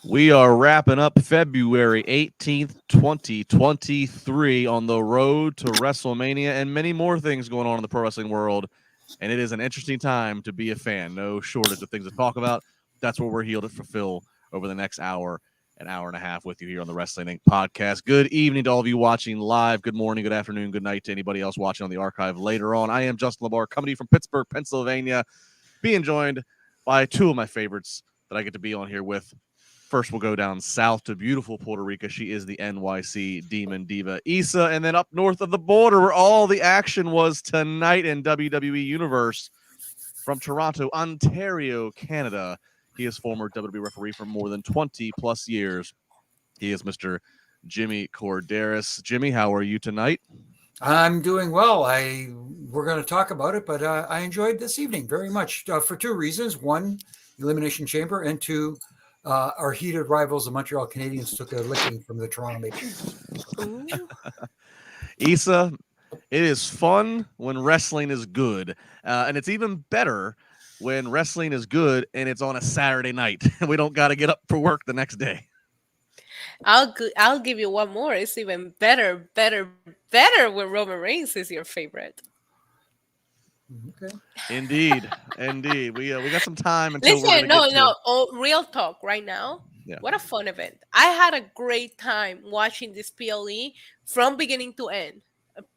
We are wrapping up February 18th, 2023 on the road to WrestleMania and many more things going on in the pro wrestling world. And it is an interesting time to be a fan. No shortage of things to talk about. That's what we're here to fulfill over the next hour, an hour and a half with you here on the Wrestling Inc. podcast. Good evening to all of you watching live. Good morning, good afternoon, good night to anybody else watching on the archive later on. I am Justin LaBar, coming to you from Pittsburgh, Pennsylvania, being joined by two of my favorites that I get to be on here with. First, we'll go down south to beautiful Puerto Rico. She is the NYC Demon Diva, Issa. And then up north of the border, where all the action was tonight in WWE Universe, from Toronto, Ontario, Canada. He is former WWE referee for more than 20-plus years. He is Mr. Jimmy Korderas. Jimmy, how are you tonight? I'm doing well. We're going to talk about it, but I enjoyed this evening very much for two reasons. One, Elimination Chamber, and two, our heated rivals, the Montreal Canadiens, took a licking from the Toronto Maple Leafs. Issa, it is fun when wrestling is good, and it's even better when wrestling is good and it's on a Saturday night. We don't got to get up for work the next day. I'll give you one more. It's even better when Roman Reigns is your favorite. Okay. Indeed. We got some time until Listen, real talk right now. Yeah. What a fun event. I had a great time watching this PLE from beginning to end.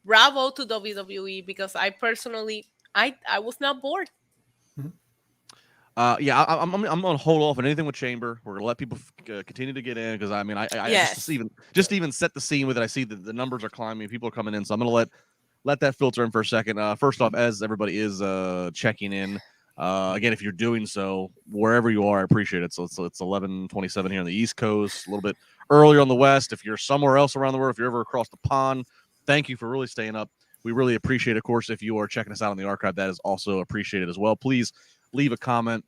Bravo to WWE, because I personally I was not bored. I'm gonna hold off on anything with Chamber. We're gonna let people continue to get in, because I mean, Yes. just even set the scene with it. I see that the numbers are climbing, people are coming in, so I'm gonna let that filter in for a second. First off, as everybody is checking in, again, if you're doing so wherever you are, I appreciate it. So it's 11:27 here on the East Coast, a little bit earlier on the West. If you're somewhere else around the world, if you're ever across the pond, thank you for really staying up. We really appreciate it. Of course, if you are checking us out on the archive, that is also appreciated as well. Please leave a comment,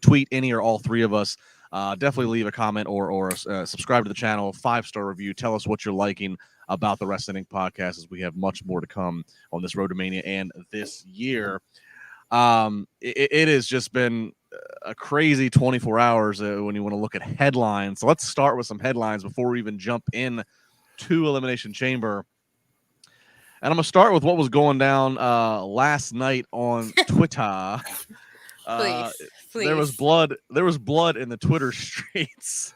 tweet any or all three of us. Definitely leave a comment or subscribe to the channel, 5-star review. Tell us what you're liking about the Wrestling Inc. podcast, as we have much more to come on this road to Mania and this year. It has just been a crazy 24 hours when you want to look at headlines. So let's start with some headlines before we even jump in to Elimination Chamber. And I'm going to start with what was going down last night on Twitter. Please. There was blood in the Twitter streets,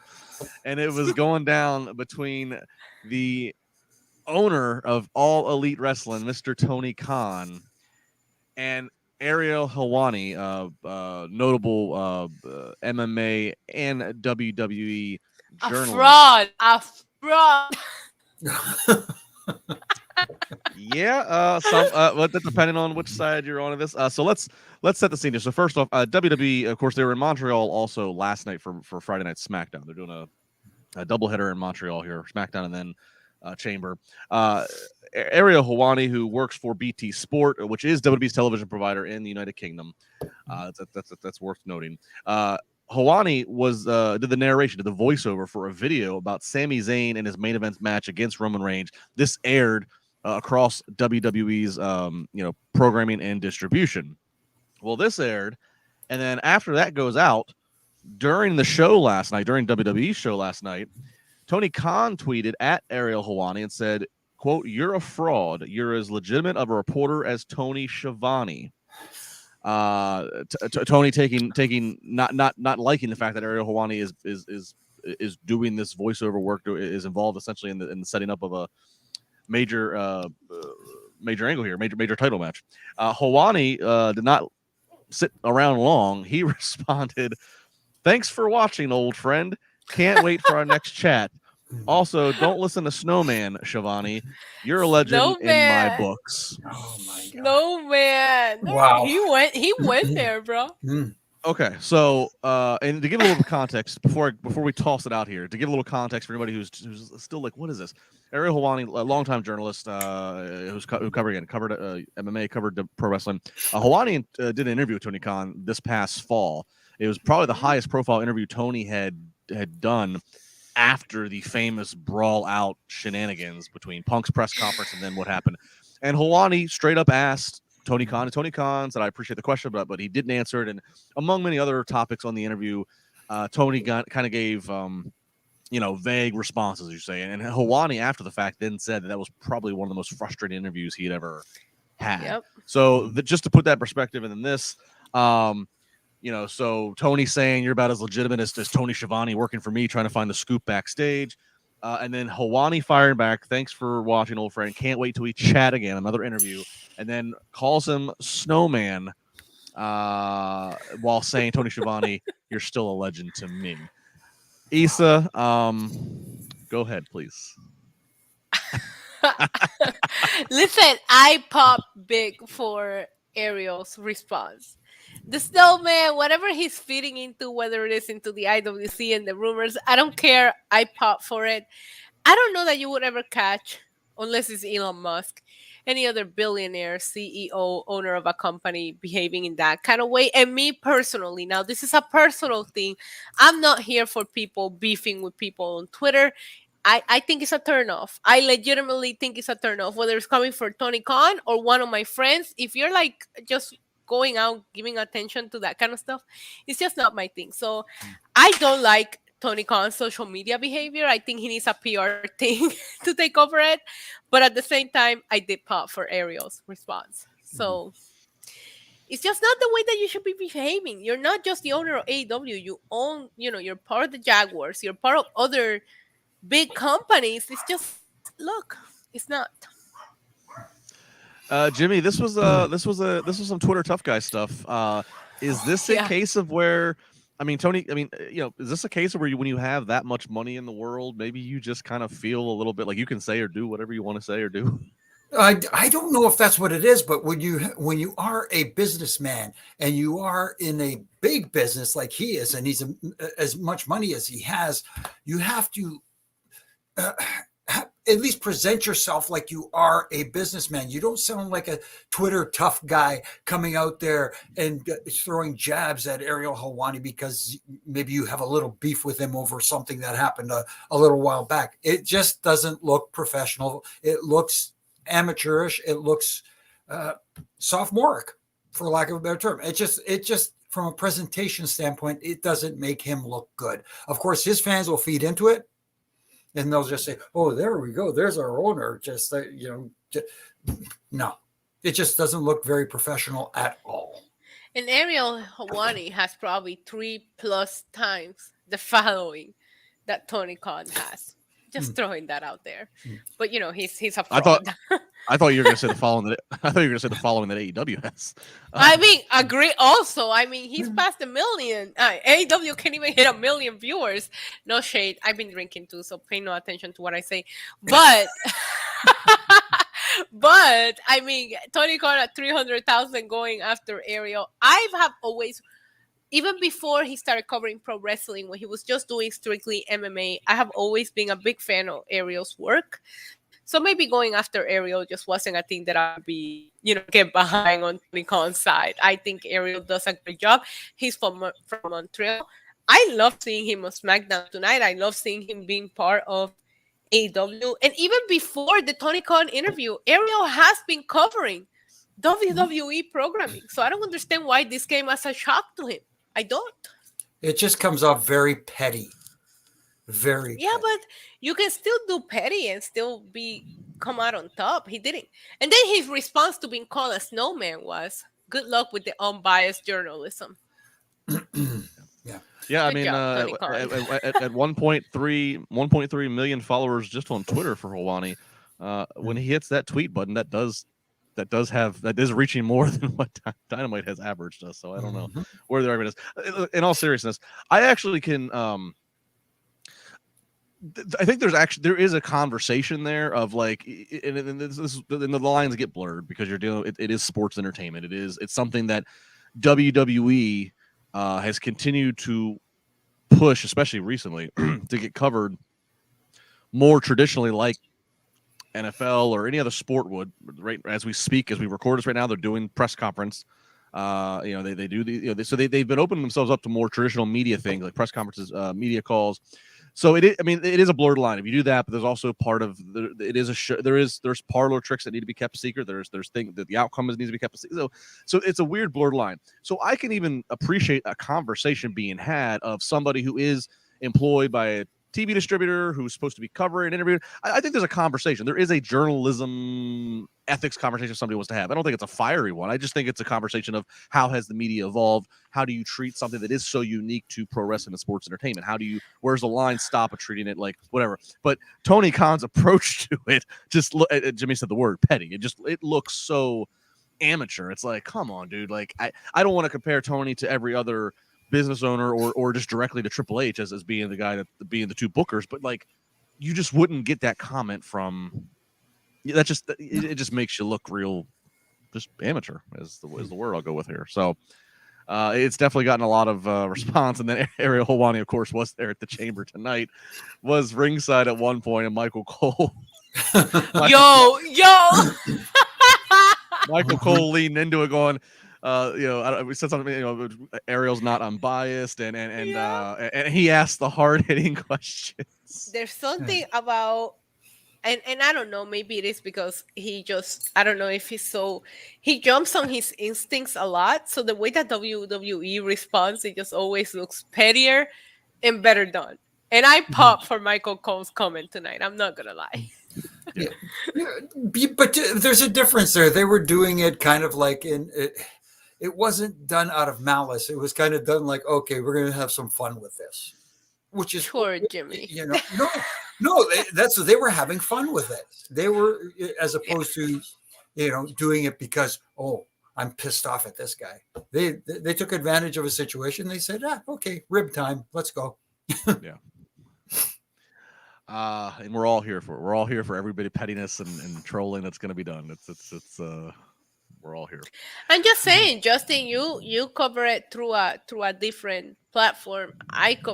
and it was going down between the owner of All Elite Wrestling, Mr. Tony Khan, and Ariel Helwani, notable MMA and WWE journalist. A fraud. Yeah, depending on which side you're on of this. So let's set the scene here. So first off, WWE, of course, they were in Montreal also last night for Friday Night SmackDown. They're doing a doubleheader in Montreal here, SmackDown and then Chamber. Ariel Helwani, who works for BT Sport, which is WWE's television provider in the United Kingdom. That's worth noting. Helwani did the narration, did the voiceover for a video about Sami Zayn and his main event match against Roman Reigns. This aired across WWE's programming and distribution. Well, this aired, and then after that goes out, during the show last night, during WWE's show last night, Tony Khan tweeted at Ariel Helwani and said, quote, "You're a fraud. You're as legitimate of a reporter as Tony Schiavone." Tony taking not liking the fact that Ariel Helwani is doing this voiceover work, is involved essentially in the setting up of a major angle here, major title match. Helwani did not sit around long. He responded, "Thanks for watching, old friend. Can't wait for our next chat. Also, don't listen to Snowman, Schiavone. You're a legend in my books." Oh my God. No, man. Wow. He went there, bro. Okay, so and to give a little context before we toss it out here, to give a little context for anybody who's still like, what is this? Ariel Helwani, a longtime journalist who covered MMA, covered pro wrestling. Helwani did an interview with Tony Khan this past fall. It was probably the highest profile interview Tony had done after the famous brawl out shenanigans between Punk's press conference and then what happened. And Helwani straight up asked Tony Khan, and Tony Khan said, "I appreciate the question," but he didn't answer it. And among many other topics on the interview, Tony kind of gave vague responses, as you say, and Helwani after the fact then said that was probably one of the most frustrating interviews he'd ever had. Yep. So just to put that perspective, and then this, so Tony saying you're about as legitimate as Tony Schiavone working for me, trying to find the scoop backstage. And then Helwani firing back, thanks for watching, old friend. Can't wait till we chat again, another interview. And then calls him Snowman while saying, Tony Schiavone, you're still a legend to me. Issa, go ahead, please. Listen, I pop big for Ariel's response. The Snowman, whatever he's feeding into, whether it is into the IWC and the rumors, I don't care. I pop for it. I don't know that you would ever catch, unless it's Elon Musk, any other billionaire, CEO, owner of a company behaving in that kind of way. And me personally, now this is a personal thing. I'm not here for people beefing with people on Twitter. I think it's a turnoff. I legitimately think it's a turnoff, whether it's coming for Tony Khan or one of my friends. If you're like just going out giving attention to that kind of stuff, it's just not my thing. So I don't like Tony Khan's social media behavior. I think he needs a PR thing to take over it. But at the same time, I did pop for Ariel's response. So it's just not the way that you should be behaving. You're not just the owner of AEW. You own, you're part of the Jaguars. You're part of other big companies. It's just, look, it's not. Jimmy, this was some Twitter tough guy stuff. Is this a case of where, Tony, is this a case where when you have that much money in the world, maybe you just kind of feel a little bit like you can say or do whatever you want to say or do? I don't know if that's what it is, but when you are a businessman and you are in a big business like he is, and he's as much money as he has, you have to at least present yourself like you are a businessman. You don't sound like a Twitter tough guy coming out there and throwing jabs at Ariel Helwani because maybe you have a little beef with him over something that happened a little while back. It just doesn't look professional. It looks amateurish. It looks sophomoric, for lack of a better term. It just from a presentation standpoint, it doesn't make him look good. Of course, his fans will feed into it. And they'll just say, "Oh, there we go. There's our owner." No, it just doesn't look very professional at all. And Ariel Helwani has probably 3+ times the following that Tony Khan has. Just throwing that out there. But he's a fraud. I thought you were going to say the following that AEW has. Agree. Also, he's past 1 million. AEW can't even hit 1 million viewers. No shade. I've been drinking too, so pay no attention to what I say. But, Tony Khan at 300,000 going after Ariel. I have always. Even before he started covering pro wrestling, when he was just doing strictly MMA, I have always been a big fan of Ariel's work. So maybe going after Ariel just wasn't a thing that I'd be, get behind on Tony Khan's side. I think Ariel does a great job. He's from Montreal. I love seeing him on SmackDown tonight. I love seeing him being part of AEW. And even before the Tony Khan interview, Ariel has been covering WWE programming. So I don't understand why this came as a shock to him. I don't. It just comes off very petty. Very petty. But you can still do petty and still come out on top. He didn't. And then his response to being called a snowman was, "Good luck with the unbiased journalism." Yeah, at 1.3 million followers just on Twitter for Helwani, when he hits that tweet button, that is reaching more than what Dynamite has averaged us. So I don't know where the argument is. In all seriousness, I actually can. I think there is a conversation there of like, and the lines get blurred because you're dealing. It is sports entertainment. It's something that WWE has continued to push, especially recently, to get covered more traditionally, like NFL or any other sport would. Right as we speak, as we record this right now, they're doing press conference. They do the so they've been opening themselves up to more traditional media things like press conferences, media calls. So it is, I mean, it is a blurred line if you do that, but there's also part of it is a show. There's parlor tricks that need to be kept secret. There's things that the outcome needs to be kept secret. So it's a weird blurred line. So I can even appreciate a conversation being had of somebody who is employed by a TV distributor who's supposed to be covering, interviewing. I think there's a conversation. There is a journalism ethics conversation somebody wants to have. I don't think it's a fiery one. I just think it's a conversation of how has the media evolved? How do you treat something that is so unique to pro wrestling and sports entertainment? Where's the line stop of treating it like whatever? But Tony Khan's approach to it, just look, Jimmy said the word petty. It looks so amateur. It's like, come on, dude. Like I don't want to compare Tony to every other business owner or just directly to Triple H as being the guy that being the two bookers, but like you just wouldn't get that comment from that. Just it just makes you look real, just amateur is the word I'll go with here. So it's definitely gotten a lot of response. And then Ariel Helwani, of course, was there at the Chamber tonight, was ringside at one point, and Michael Cole. Yo. Michael Cole leaned into it, going, we said something. Ariel's not unbiased, and he asked the hard hitting questions. There's something about, and I don't know. Maybe it is because I don't know if he jumps on his instincts a lot. So the way that WWE responds, it just always looks pettier and better done. And I pop for Michael Cole's comment tonight. I'm not gonna lie. Yeah. But there's a difference there. They were doing it kind of like it wasn't done out of malice. It was kind of done like, okay, we're going to have some fun with this, which is sure, Jimmy. They were having fun with it. They were, as opposed to, doing it because, I'm pissed off at this guy. They took advantage of a situation. They said, okay, rib time. Let's go. Yeah. And we're all here for every bit of pettiness and trolling that's going to be done. It's we're all here. I'm just saying, Justin, you cover it through a different platform.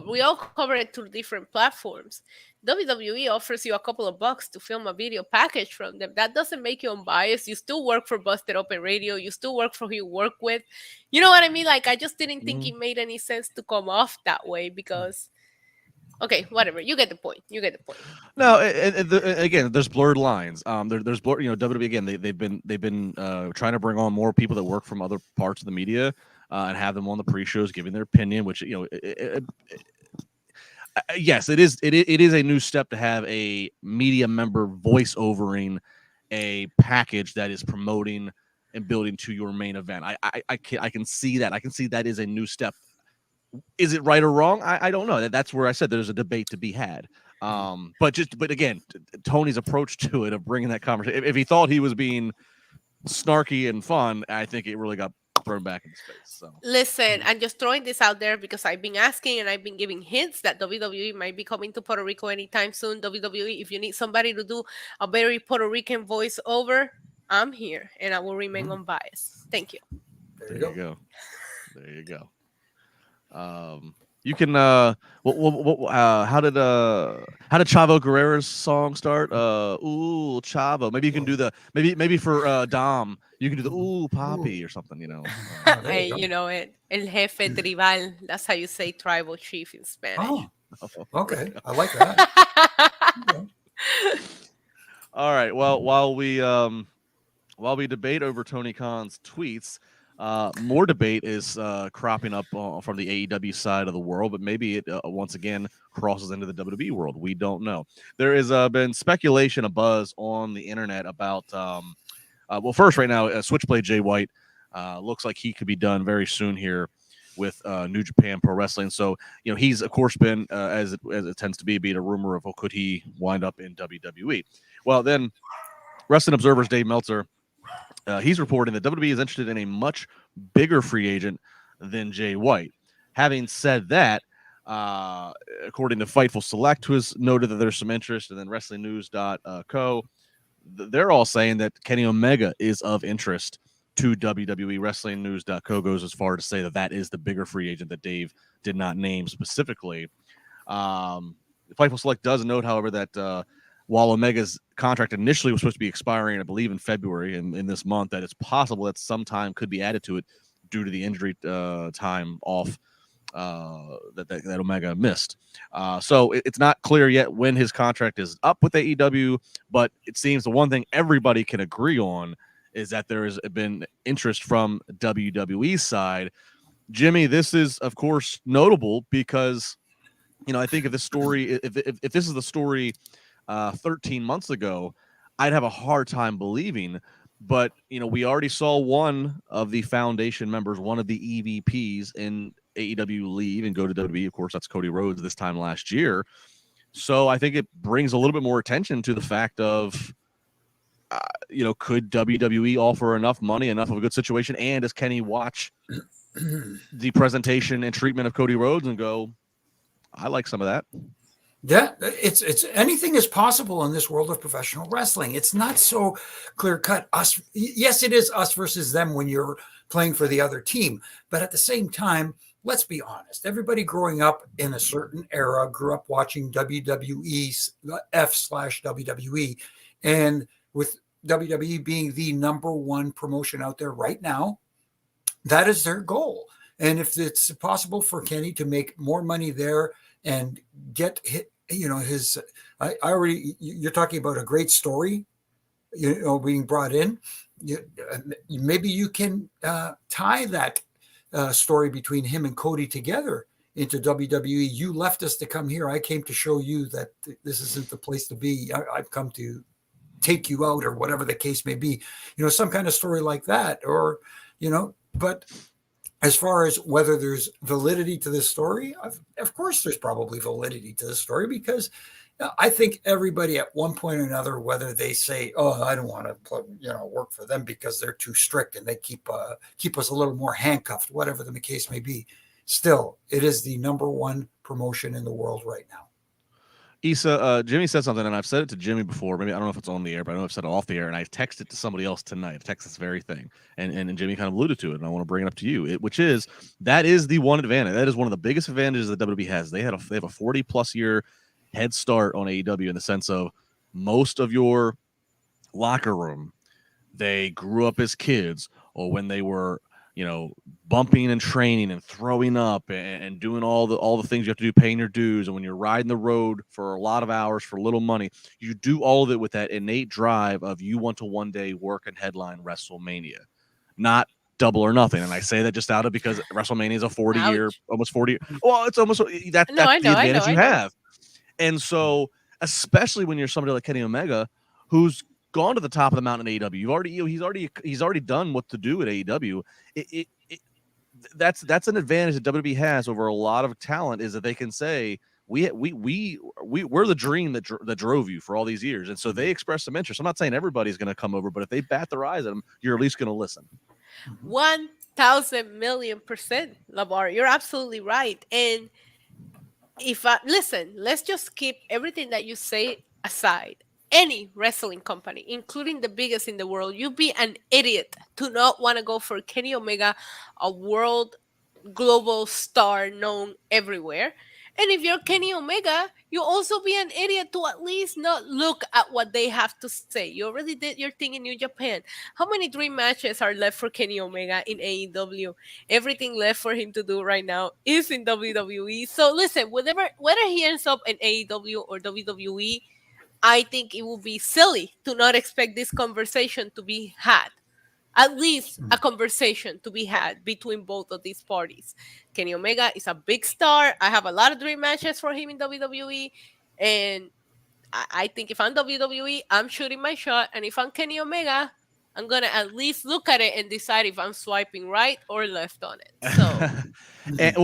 We all cover it through different platforms. WWE offers you a couple of bucks to film a video package from them. That doesn't make you unbiased. You still work for Busted Open Radio. You still work for who you work with. You know what I mean? Like, I just didn't think it made any sense to come off that way because. Okay, whatever. You get the point. No, again, there's blurred lines. There's blurred. WWE again. They've been trying to bring on more people that work from other parts of the media and have them on the pre-shows giving their opinion. Which yes, it is a new step to have a media member voice-overing a package that is promoting and building to your main event. I can see that. I can see that is a new step. Is it right or wrong? I don't know. That's where I said there's a debate to be had. But again, Tony's approach to it of bringing that conversation. If he thought he was being snarky and fun, I think it really got thrown back into space. So listen, I'm just throwing this out there because I've been asking and I've been giving hints that WWE might be coming to Puerto Rico anytime soon. WWE, if you need somebody to do a very Puerto Rican voiceover, I'm here and I will remain unbiased. Thank you. There you go. You can how did Chavo Guerrero's song start? Ooh, Chavo. Maybe you can do the maybe for Dom, you can do the ooh Papi or something, Hey, El Jefe Tribal. That's how you say tribal chief in Spanish. Oh, okay. I like that. Okay. All right. Well, while we debate over Tony Khan's tweets, more debate is cropping up from the AEW side of the world, but maybe it once again crosses into the WWE world. We don't know. There has been speculation, a buzz on the internet about, first right now, Switchblade Jay White looks like he could be done very soon here with New Japan Pro Wrestling. So, he's of course been, as it tends to be a rumor of, could he wind up in WWE? Well, then Wrestling Observer's Dave Meltzer, he's reporting that WWE is interested in a much bigger free agent than Jay White. Having said that, according to Fightful Select, who has noted that there's some interest, and then WrestlingNews.co, they're all saying that Kenny Omega is of interest to WWE. WrestlingNews.co goes as far to say that is the bigger free agent that Dave did not name specifically. Fightful Select does note, however, that while Omega's contract initially was supposed to be expiring, I believe, in February in this month, that it's possible that some time could be added to it due to the injury time off that Omega missed. So it's not clear yet when his contract is up with AEW, but it seems the one thing everybody can agree on is that there has been interest from WWE's side. Jimmy, this is of course notable because I think if this story, if this is the story 13 months ago, I'd have a hard time believing. But we already saw one of the foundation members, one of the EVPs in AEW leave and go to WWE. Of course, that's Cody Rhodes this time last year. So I think it brings a little bit more attention to the fact of, could WWE offer enough money, enough of a good situation, and does Kenny watch the presentation and treatment of Cody Rhodes and go, I like some of that? Yeah, it's anything is possible in this world of professional wrestling. It's not so clear cut. Yes, it is us versus them when you're playing for the other team. But at the same time, let's be honest. Everybody growing up in a certain era grew up watching WWF/WWE, and with WWE being the number one promotion out there right now, that is their goal. And if it's possible for Kenny to make more money there and get hit, you're talking about a great story, being brought in. Maybe you can tie that story between him and Cody together into WWE. You left us to come here. I came to show you that this isn't the place to be. I've come to take you out, or whatever the case may be. Some kind of story like that, or but. As far as whether there's validity to this story, of course there's probably validity to the story, because I think everybody at one point or another, whether they say, "Oh, I don't want to work for them because they're too strict and they keep us a little more handcuffed," whatever the case may be, still it is the number one promotion in the world right now. Issa, Jimmy said something, and I've said it to Jimmy before. Maybe I don't know if it's on the air, but I know I've said it off the air, and I texted it to somebody else tonight. I texted this very thing, and Jimmy kind of alluded to it, and I want to bring it up to you, which is that is the one advantage. That is one of the biggest advantages that WWE has. They have a 40+ year head start on AEW in the sense of most of your locker room, they grew up as kids, or when they were bumping and training and throwing up and doing all the things you have to do, paying your dues. And when you're riding the road for a lot of hours for little money, you do all of it with that innate drive of you want to one day work and headline WrestleMania, not Double or Nothing. And I say that just out of because WrestleMania is a 40-year, almost 40. Well, it's almost that's the advantage you have. And so, especially when you're somebody like Kenny Omega, who's gone to the top of the mountain in AEW. He's already done what to do at AEW. That's an advantage that WWE has over a lot of talent, is that they can say we're the dream that drove you for all these years, and so they express some interest. I'm not saying everybody's going to come over, but if they bat their eyes at them, you're at least going to listen. 1,000,000,000%, LaBar. You're absolutely right. And let's just keep everything that you say aside. Any wrestling company, including the biggest in the world, you'd be an idiot to not want to go for Kenny Omega, a world global star known everywhere. And if you're Kenny Omega, you also be an idiot to at least not look at what they have to say. You already did your thing in New Japan. How many dream matches are left for Kenny Omega in AEW? Everything left for him to do right now is in WWE. So listen, whether he ends up in AEW or WWE, I think it would be silly to not expect this conversation to be had. At least a conversation to be had between both of these parties. Kenny Omega is a big star. I have a lot of dream matches for him in WWE. And I think if I'm WWE, I'm shooting my shot. And if I'm Kenny Omega, I'm going to at least look at it and decide if I'm swiping right or left on it. So,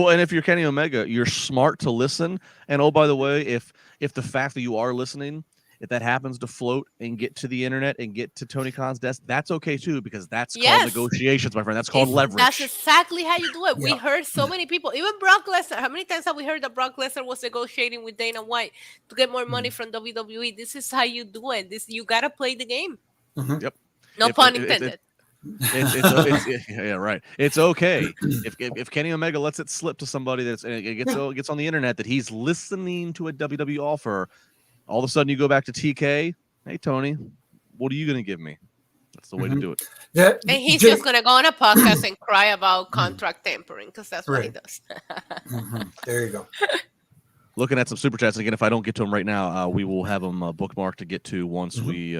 and if you're Kenny Omega, you're smart to listen. And oh, by the way, if the fact that you are listening, if that happens to float and get to the internet and get to Tony Khan's desk, that's okay too, because that's called negotiations, my friend. That's called leverage. That's exactly how you do it. We heard so many people, even Brock Lesnar. How many times have we heard that Brock Lesnar was negotiating with Dana White to get more money from WWE? This is how you do it. You got to play the game. Yep. No pun intended. Yeah, right. It's okay if Kenny Omega lets it slip to somebody it gets on the internet that he's listening to a WWE offer. All of a sudden, you go back to TK. Hey, Tony, what are you going to give me? That's the way to do it. And he's just going to go on a podcast and cry about contract tampering because that's what he does. There you go. Looking at some super chats again. If I don't get to them right now, we will have them bookmarked to get to once we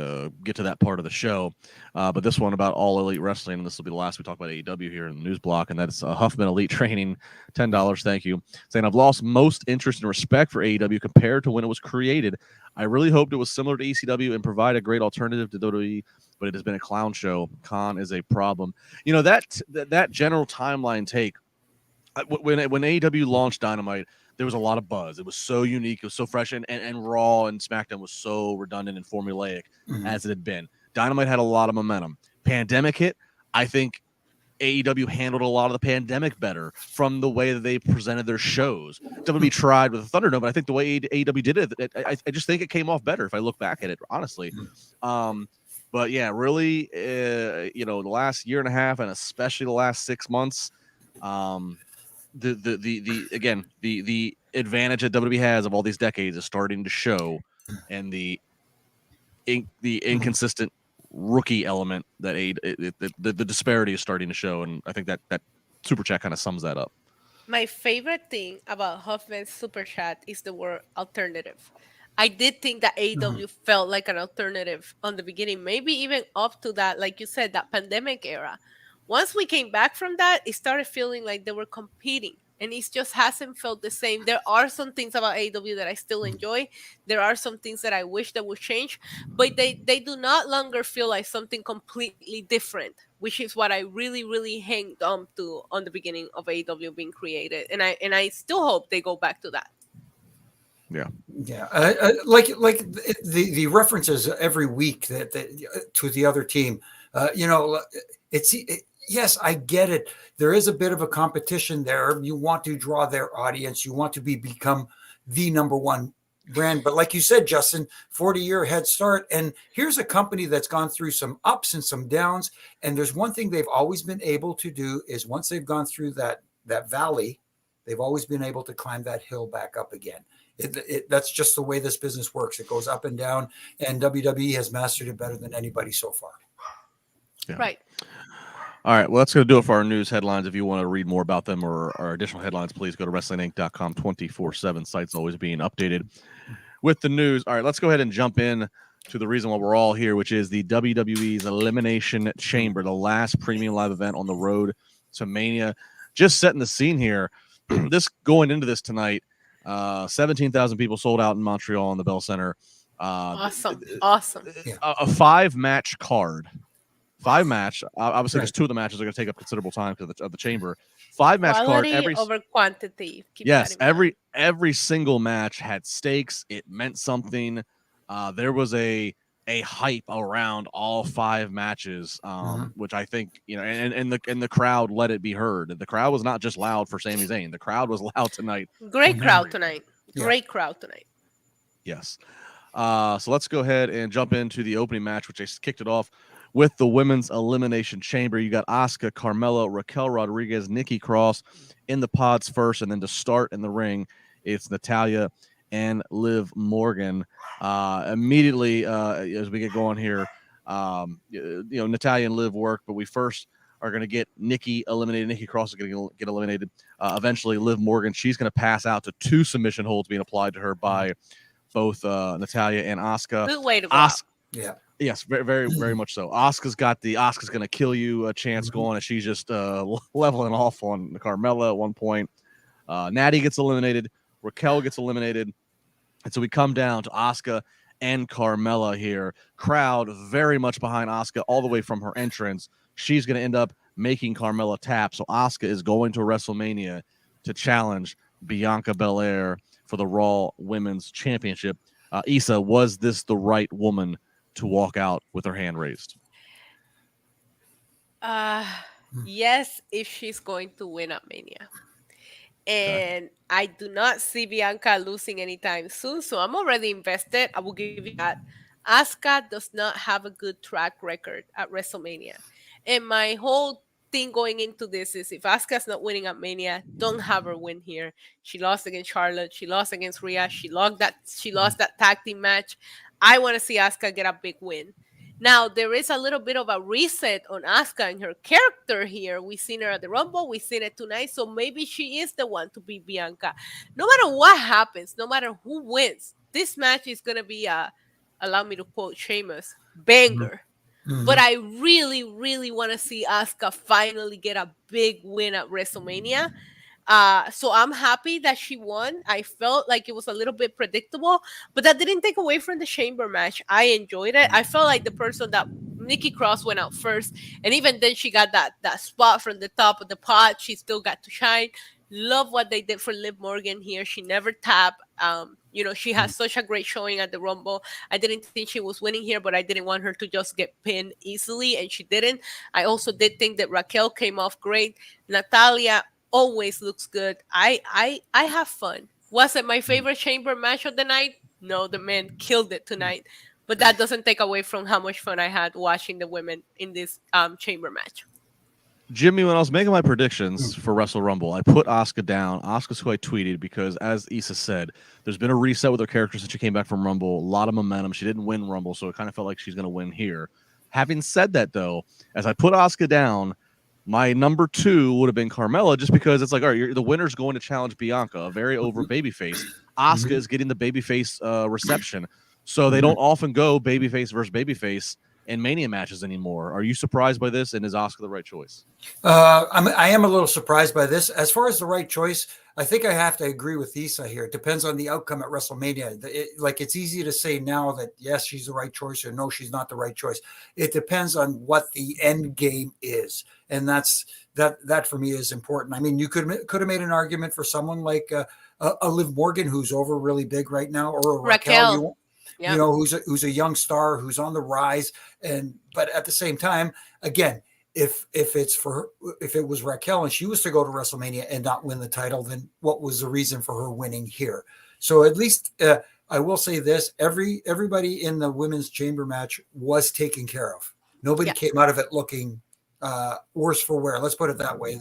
get to that part of the show. But this one about All Elite Wrestling, and this will be the last we talk about AEW here in the news block, and that's Huffman Elite Training, $10. Thank you. Saying I've lost most interest and respect for AEW compared to when it was created. I really hoped it was similar to ECW and provide a great alternative to WWE, but it has been a clown show. Khan is a problem. You know, that general timeline take. When AEW launched Dynamite, there was a lot of buzz. It was so unique. It was so fresh. And Raw and SmackDown was so redundant and formulaic as it had been. Dynamite had a lot of momentum. Pandemic hit. I think AEW handled a lot of the pandemic better from the way that they presented their shows. WWE tried with the Thunderdome, but I think the way AEW did it, I just think it came off better if I look back at it, honestly. But yeah, really, the last year and a half, and especially the last 6 months, the advantage that WWE has of all these decades is starting to show, and the inconsistent rookie element that the disparity is starting to show, and I think that super chat kind of sums that up. My favorite thing about Huffman's super chat is the word alternative. I did think that AEW felt like an alternative on the beginning, maybe even up to that, like you said, that pandemic era. Once we came back from that, it started feeling like they were competing, and it just hasn't felt the same. There are some things about AEW that I still enjoy. There are some things that I wish that would change, but they do not longer feel like something completely different, which is what I really, really hanged on to on the beginning of AEW being created. And I still hope they go back to that. Yeah. Like the references every week that to the other team, yes, I get it. There is a bit of a competition there. You want to draw their audience. You want to become the number one brand. But like you said, Justin, 40-year head start. And here's a company that's gone through some ups and some downs. And there's one thing they've always been able to do is once they've gone through that valley, they've always been able to climb that hill back up again. That's just the way this business works. It goes up and down, and WWE has mastered it better than anybody so far. Yeah. Right. All right, well, that's going to do it for our news headlines. If you want to read more about them or additional headlines, please go to WrestlingInc.com. 24/7 site's always being updated with the news. All right, let's go ahead and jump in to the reason why we're all here, which is the WWE's Elimination Chamber, the last premium live event on the road to Mania. Just setting the scene here. Going into this tonight, 17,000 people sold out in Montreal in the Bell Center. Awesome. A 5-match card. 5-match. Obviously, because 2 of the matches are going to take up considerable time because of the chamber. 5-match card. Quality over quantity. Yes, every single match had stakes. It meant something. There was a hype around all 5 matches, which I think and the crowd let it be heard. The crowd was not just loud for Sami Zayn. The crowd was loud tonight. Great crowd tonight. Yes. So let's go ahead and jump into the opening match, which I kicked it off with the Women's Elimination Chamber. You got Asuka, Carmella, Raquel Rodriguez, Nikki Cross in the pods first, and then to start in the ring, it's Natalya and Liv Morgan. Immediately, as we get going here, Natalya and Liv work, but we first are going to get Nikki eliminated. Nikki Cross is going to get eliminated. Eventually, Liv Morgan, she's going to pass out to 2 submission holds being applied to her by both Natalya and Asuka. Good way to go. Yeah. Yes, very, very, very much so. Asuka's got the Asuka's going to kill you a chance going, and she's just leveling off on Carmella at one point. Natty gets eliminated. Raquel gets eliminated. And so we come down to Asuka and Carmella here. Crowd very much behind Asuka all the way from her entrance. She's going to end up making Carmella tap. So Asuka is going to WrestleMania to challenge Bianca Belair for the Raw Women's Championship. Issa, was this the right woman to walk out with her hand raised? Yes, if she's going to win at Mania. And I do not see Bianca losing anytime soon, so I'm already invested. I will give you that. Asuka does not have a good track record at WrestleMania. And my whole thing going into this is if Asuka's not winning at Mania, don't have her win here. She lost against Charlotte. She lost against Rhea. She lost that tag team match. I want to see Asuka get a big win. Now there is a little bit of a reset on Asuka and her character here. We've seen her at the Rumble, we've seen it tonight, so maybe she is the one to beat Bianca. No matter what happens, no matter who wins, this match is gonna be allow me to quote Sheamus, banger. But I really, really want to see Asuka finally get a big win at WrestleMania. So I'm happy that she won. I felt like it was a little bit predictable, but that didn't take away from the chamber match. I enjoyed it. I felt like the person that Nikki Cross went out first, and even then she got that spot from the top of the pot. She still got to shine. Love what they did for Liv Morgan here. She never tapped. She has such a great showing at the Rumble. I didn't think she was winning here, but I didn't want her to just get pinned easily, and she didn't. I also did think that Raquel came off great. Natalia always looks good. I have fun. Was it my favorite chamber match of the night? No, the men killed it tonight. But that doesn't take away from how much fun I had watching the women in this chamber match. Jimmy, when I was making my predictions for Wrestle Rumble, I put Asuka down. Asuka's who I tweeted because, as Issa said, there's been a reset with her character since she came back from Rumble. A lot of momentum. She didn't win Rumble, so it kind of felt like she's going to win here. Having said that, though, as I put Asuka down, my number 2 would have been Carmella, just because it's like, all right, the winner's going to challenge Bianca, a very over babyface. Asuka is getting the babyface reception, so they don't often go babyface versus babyface in Mania matches anymore. Are you surprised by this, and is Asuka the right choice? I am a little surprised by this. As far as the right choice, I think I have to agree with Issa here. It depends on the outcome at WrestleMania. It's easy to say now that yes, she's the right choice, or no, she's not the right choice. It depends on what the end game is, and that for me is important. I mean, you could have made an argument for someone like a Liv Morgan, who's over really big right now, or a Raquel. Yeah. Who's a young star who's on the rise, but at the same time, again, if it was Raquel and she was to go to WrestleMania and not win the title, then what was the reason for her winning here? So at least I will say this: everybody in the women's chamber match was taken care of. Nobody came out of it looking worse for wear. Let's put it that way.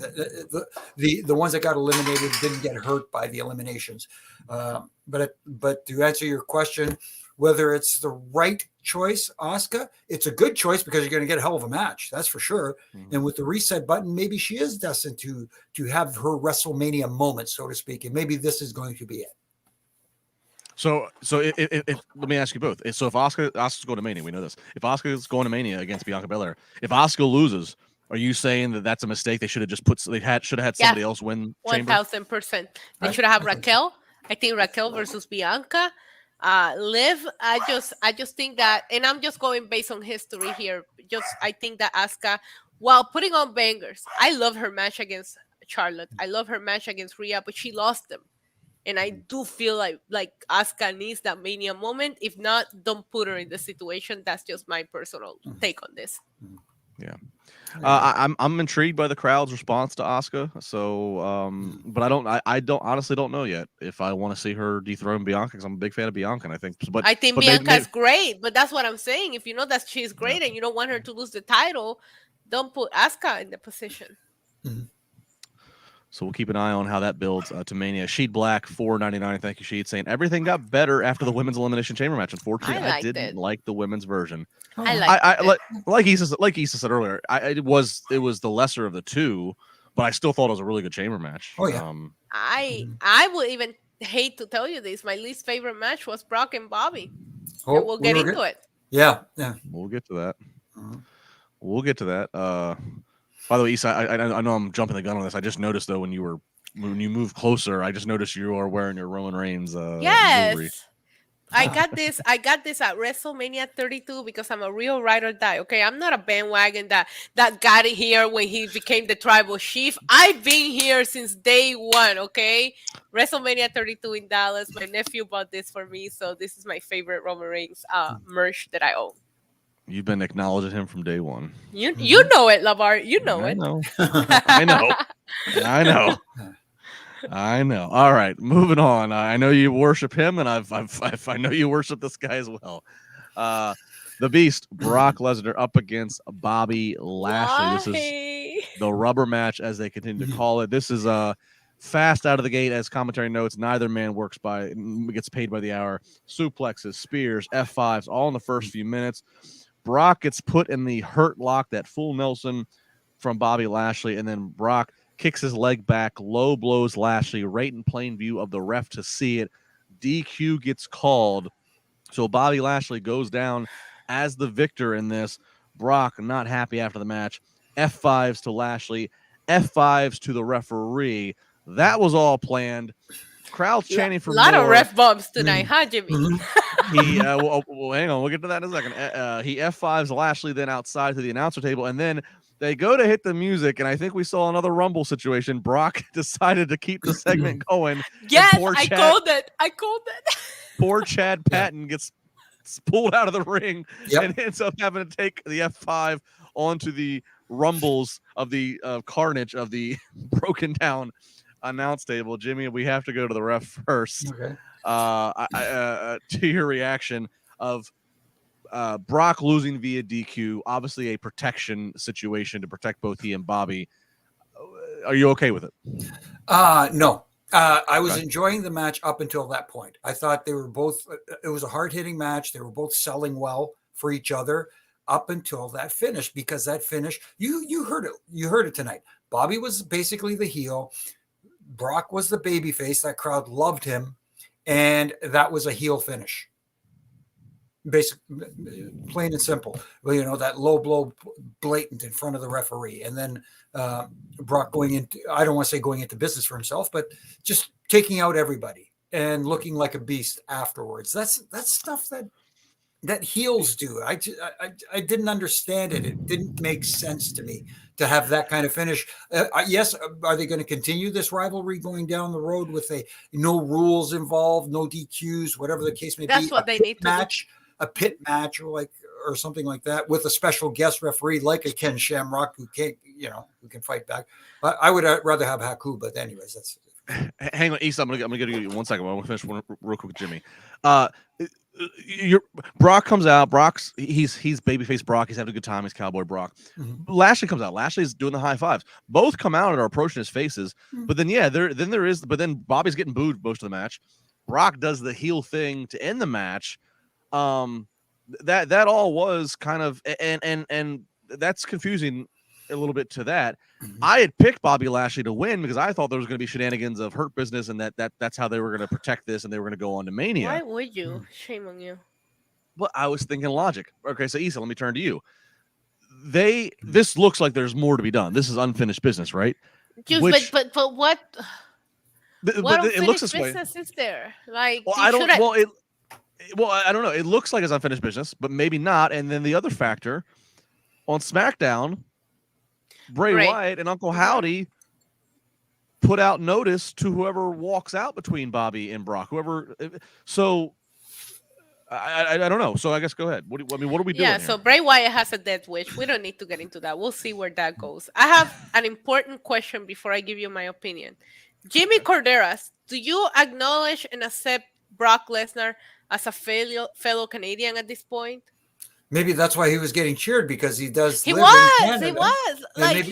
The ones that got eliminated didn't get hurt by the eliminations. But to answer your question, whether it's the right choice, Asuka, it's a good choice because you're going to get a hell of a match. That's for sure. And with the reset button, maybe she is destined to have her WrestleMania moment, so to speak. And maybe this is going to be it. So if let me ask you both. So if Asuka's going to Mania, we know this. If Asuka's going to Mania against Bianca Belair, if Asuka loses, are you saying that that's a mistake? They should have just should have had somebody else win. 1,000%. They should have Raquel. I think Raquel versus Bianca. Liv, I just think that, and I'm just going based on history here. I think that Asuka, while putting on bangers, I love her match against Charlotte. I love her match against Rhea, but she lost them. And I do feel like Asuka needs that Mania moment. If not, don't put her in the situation. That's just my personal take on this. Yeah. I'm intrigued by the crowd's response to Asuka. So, but I honestly don't know yet if I want to see her dethrone Bianca, because I'm a big fan of Bianca, and I think Bianca's great, but that's what I'm saying. If you know that she's great and you don't want her to lose the title, don't put Asuka in the position. So we'll keep an eye on how that builds to Mania. Sheet Black, $4.99. Thank you, Sheet, saying everything got better after the women's elimination chamber match. Unfortunately, I didn't like the women's version. Like Issa said earlier, it was the lesser of the two, but I still thought it was a really good chamber match. Oh yeah. I would even hate to tell you this. My least favorite match was Brock and Bobby. And we'll get into it. Yeah. We'll get to that. We'll get to that. By the way, Issa, I know I'm jumping the gun on this. I just noticed though when you moved closer, I just noticed you are wearing your Roman Reigns jewelry. I got this at WrestleMania 32 because I'm a real ride or die. Okay, I'm not a bandwagon that got it here when he became the tribal chief. I've been here since day one. Okay, WrestleMania 32 in Dallas. My nephew bought this for me, so this is my favorite Roman Reigns merch that I own. You've been acknowledging him from day one. You know it, LaBar. You know it. I know. All right, moving on. I know you worship him, and I know you worship this guy as well. The Beast, Brock Lesnar, up against Bobby Lashley. This is the rubber match, as they continue to call it. This is fast out of the gate, as commentary notes. Neither man gets paid by the hour. Suplexes, spears, F5s, all in the first few minutes. Brock gets put in the hurt lock, that full Nelson from Bobby Lashley, and then Brock kicks his leg back, low blows Lashley right in plain view of the ref to see it. DQ gets called. So Bobby Lashley goes down as the victor in this. Brock not happy after the match. F5s to Lashley, F5s to the referee. That was all planned. Crowd's chanting for a lot more. of ref bumps tonight, huh, Jimmy? He well, hang on, we'll get to that in a second. He F5s Lashley then outside to the announcer table, and then they go to hit the music, and I think we saw another Rumble situation. Brock decided to keep the segment going. Yes, I called it. Poor Chad Patton gets pulled out of the ring and ends up having to take the F5 onto the rumbles of the carnage of the broken down announce table. Jimmy, we have to go to the ref first. Okay. To your reaction of Brock losing via DQ, obviously a protection situation to protect both he and Bobby. Are you okay with it? No. I was enjoying the match up until that point. I thought they were both, it was a hard-hitting match. They were both selling well for each other up until that finish, because that finish, you heard it. You heard it tonight. Bobby was basically the heel. Brock was the babyface. That crowd loved him. And that was a heel finish. Basic, plain and simple. Well, you know, that low blow, blatant in front of the referee, and then Brock going into, I don't want to say going into business for himself, but just taking out everybody and looking like a beast afterwards. That's stuff that heels do. I didn't understand it. It didn't make sense to me to have that kind of finish. Yes, are they going to continue this rivalry going down the road with no rules involved, no DQs, whatever the case may be? That's what they need to do. A pit match or something like that with a special guest referee like a Ken Shamrock who can fight back. I would rather have Haku, but anyways, that's. Hang on, Issa. I'm gonna give you 1 second. I want to finish one real quick with Jimmy. Brock comes out. He's babyface Brock. He's having a good time. He's Cowboy Brock. Mm-hmm. Lashley comes out. Lashley's doing the high fives. Both come out and are approaching his faces. Mm-hmm. But then Bobby's getting booed most of the match. Brock does the heel thing to end the match. That all was kind of and that's confusing a little bit to that. Mm-hmm. I had picked Bobby Lashley to win because I thought there was going to be shenanigans of Hurt Business, and that's how they were going to protect this, and they were going to go on to Mania. Why would you? Shame on you. Well, I was thinking logic. Okay, so Issa, let me turn to you. This looks like there's more to be done. This is unfinished business, right? But what? What it looks this business way. Is there? Like, well, I don't. Well, I don't know. It looks like it's unfinished business, but maybe not. And then the other factor on SmackDown, Bray Wyatt and Uncle Howdy put out notice to whoever walks out between Bobby and Brock. So I don't know. So I guess go ahead. What are we doing? Yeah. So Bray Wyatt has a death wish. We don't need to get into that. We'll see where that goes. I have an important question before I give you my opinion. Jimmy Korderas, do you acknowledge and accept Brock Lesnar as a fellow Canadian at this point? Maybe that's why he was getting cheered, because he does. He was. Like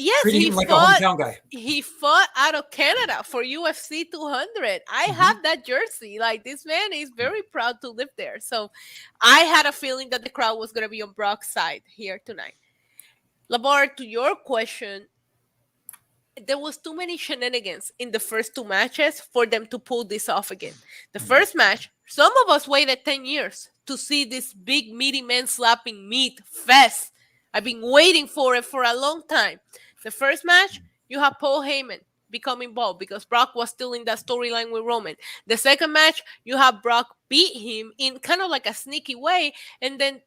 Yes, he like a hometown guy. He fought out of Canada for UFC 200. I have that jersey. Like, this man is very proud to live there. So I had a feeling that the crowd was going to be on Brock's side here tonight. LaBar, to your question, there was too many shenanigans in the first two matches for them to pull this off again. The first match, some of us waited 10 years to see this big meaty man slapping meat fest. I've been waiting for it for a long time. The first match, you have Paul Heyman become involved because Brock was still in that storyline with Roman. The second match, you have Brock beat him in kind of like a sneaky way, and then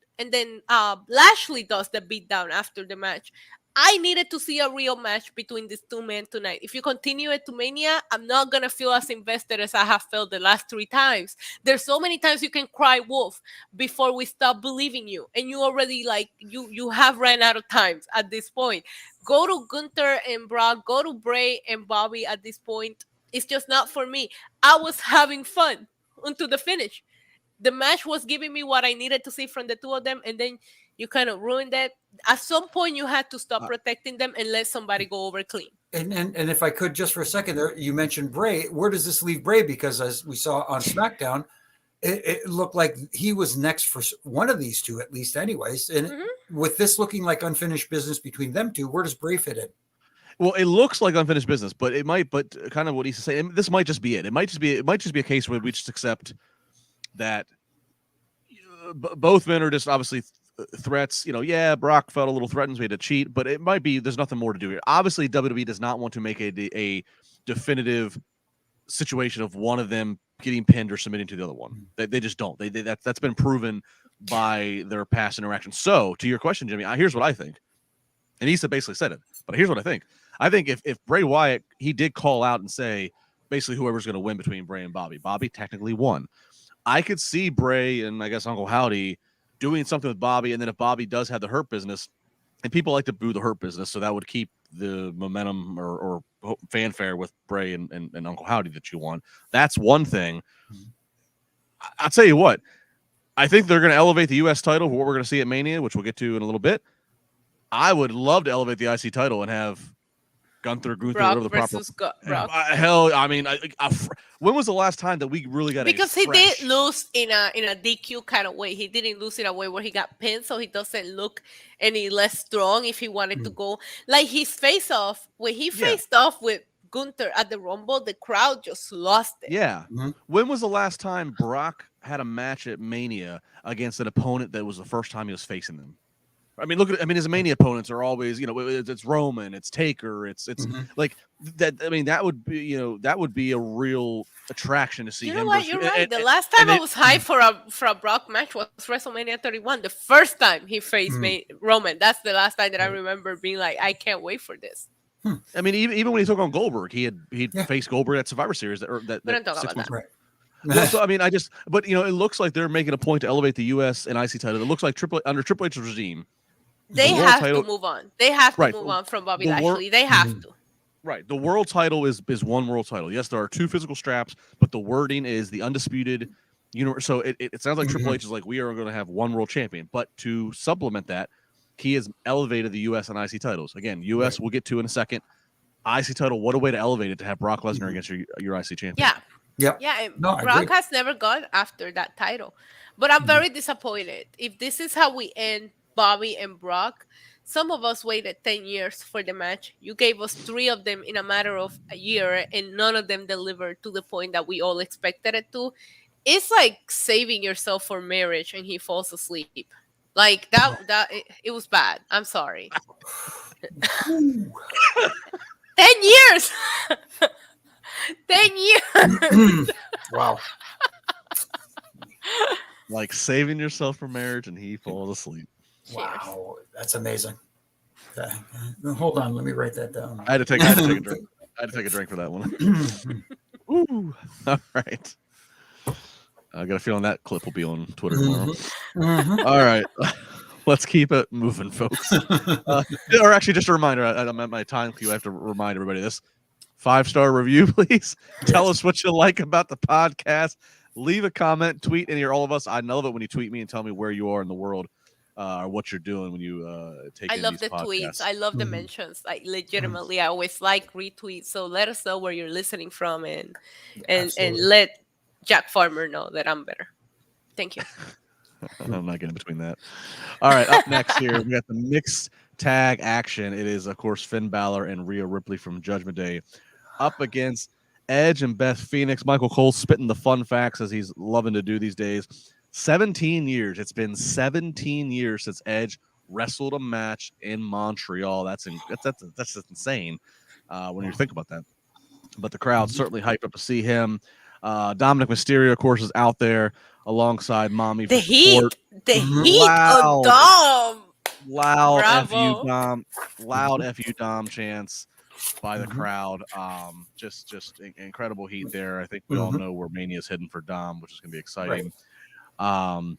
Lashley does the beatdown after the match. I needed to see a real match between these two men tonight. If you continue it to Mania, I'm not going to feel as invested as I have felt the last 3 times. There's so many times you can cry wolf before we stop believing you. And you already, you have ran out of times at this point. Go to Gunther and Brock, go to Bray and Bobby at this point. It's just not for me. I was having fun until the finish. The match was giving me what I needed to see from the two of them, and then you kind of ruined that. At some point, you had to stop protecting them and let somebody go over clean. And if I could, just for a second there, you mentioned Bray. Where does this leave Bray? Because as we saw on SmackDown, it looked like he was next for one of these two, at least, anyways. And with this looking like unfinished business between them two, where does Bray fit in? Well, it looks like unfinished business, but it might. But kind of what he's saying, this might just be it. It might just be a case where we just accept that both men are just obviously threats. Yeah, Brock felt a little threatened, so he had to cheat, but it might be there's nothing more to do here. Obviously, WWE does not want to make a definitive situation of one of them getting pinned or submitting to the other one. They just don't. That's been proven by their past interactions. So, to your question, Jimmy, here's what I think. And Issa basically said it, but here's what I think. I think if Bray Wyatt, he did call out and say basically whoever's going to win between Bray and Bobby. Bobby technically won. I could see Bray and I guess Uncle Howdy doing something with Bobby, and then if Bobby does have the Hurt Business, and people like to boo the Hurt Business, so that would keep the momentum or fanfare with Bray and Uncle Howdy that you want. That's one thing. I'll tell you what. I think they're going to elevate the U.S. title for what we're going to see at Mania, which we'll get to in a little bit. I would love to elevate the IC title and have Gunther, whatever the proper. Brock. Hell, I mean, when was the last time that we really got because he did lose in a DQ kind of way. He didn't lose in a way where he got pinned, so he doesn't look any less strong if he wanted to go like his face off when he faced off with Gunther at the Rumble. The crowd just lost it. Yeah. When was the last time Brock had a match at Mania against an opponent that was the first time he was facing them? I mean, his Mania opponents are always, it's Roman, it's Taker, it's like that. I mean, that would be a real attraction to see him. You know what? You're right. The last time I was hyped for a Brock match was WrestleMania 31. The first time he faced Roman. That's the last time that I remember being like, I can't wait for this. I mean, even when he took on Goldberg, he'd faced Goldberg at Survivor Series. That we don't talk about that. Right. So I mean, but it looks like they're making a point to elevate the U.S. and IC title. It looks like under Triple H's regime. They have to move on. They have to move on from Bobby Lashley. They have to. Right. The world title is one world title. Yes, there are two physical straps, but the wording is the undisputed universe. So it sounds like Triple H is like, we are going to have one world champion. But to supplement that, he has elevated the U.S. and IC titles. Again, U.S. we'll get to in a second. IC title, what a way to elevate it to have Brock Lesnar against your IC champion. Yeah. Yeah. Brock has never gone after that title. But I'm very disappointed. If this is how we end Bobby and Brock, some of us waited 10 years for the match. You gave us 3 of them in a matter of a year, and none of them delivered to the point that we all expected it to. It's like saving yourself for marriage and he falls asleep. Like it was bad. I'm sorry. 10 years. 10 years. Wow. Like saving yourself for marriage and he falls asleep. Wow, that's amazing. Hold on, let me write that down. I had to take a drink. I had to take a drink for that one. Ooh. All right. I got a feeling that clip will be on Twitter tomorrow. All right. Let's keep it moving, folks. Or actually, just a reminder, I'm at my time cue. I have to remind everybody this. 5-star review, please. Tell us what you like about the podcast. Leave a comment, tweet any or all of us. I love it when you tweet me and tell me where you are in the world or what you're doing when you take. I love the tweets. I love the mentions. Like legitimately, I always like retweets. So let us know where you're listening from and let Jack Farmer know that I'm better. Thank you. I'm not getting between that. All right, up next here we got the mixed tag action. It is of course Finn Balor and Rhea Ripley from Judgment Day up against Edge and Beth Phoenix. Michael Cole spitting the fun facts as he's loving to do these days. 17 years. It's been 17 years since Edge wrestled a match in Montreal. That's just insane when you think about that. But the crowd certainly hyped up to see him. Dominic Mysterio, of course, is out there alongside Mommy. The heat loud, of Dom. Loud Bravo. F you Dom. Loud F you Dom chants by the crowd. Just incredible heat there. I think we all know where Mania is heading for Dom, which is going to be exciting. Right.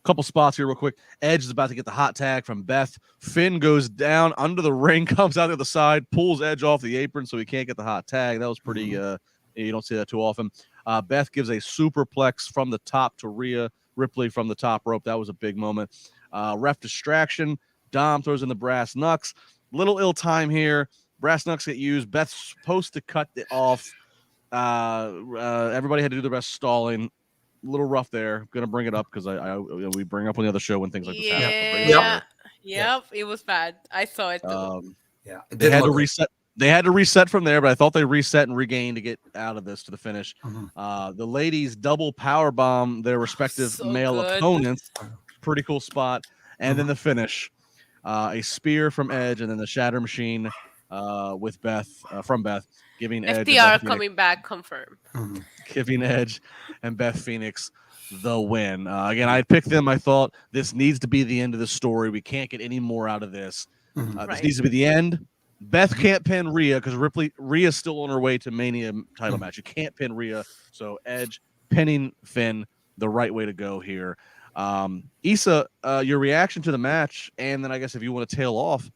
Couple spots here real quick. Edge is about to get the hot tag from Beth. Finn goes down under the ring, comes out the other side, pulls Edge off the apron so he can't get the hot tag. That was pretty you don't see that too often. Beth gives a superplex from the top to Rhea Ripley from the top rope. That was a big moment. Ref distraction. Dom throws in the brass knucks. Little ill time here. Brass knucks get used. Beth's supposed to cut it off. Everybody had to do the rest stalling. little rough there. Gonna bring it up because we bring up on the other show when things like this happen. Yep, it was bad. I saw it too. They had to reset. They had to reset from there, but I thought they reset and regained to get out of this to the finish. The ladies double power bomb their respective male opponents. Pretty cool spot. And then the finish, a spear from Edge, and then the Shatter Machine with Beth from Beth, giving Edge FTR coming back confirmed. Giving Edge and Beth Phoenix the win. Again, I picked them. I thought this needs to be the end of the story. We can't get any more out of this. This needs to be the end. Beth can't pin Rhea because Rhea's still on her way to Mania title match. You can't pin Rhea, so Edge pinning Finn, the right way to go here. Issa, your reaction to the match, and then I guess if you want to tail off,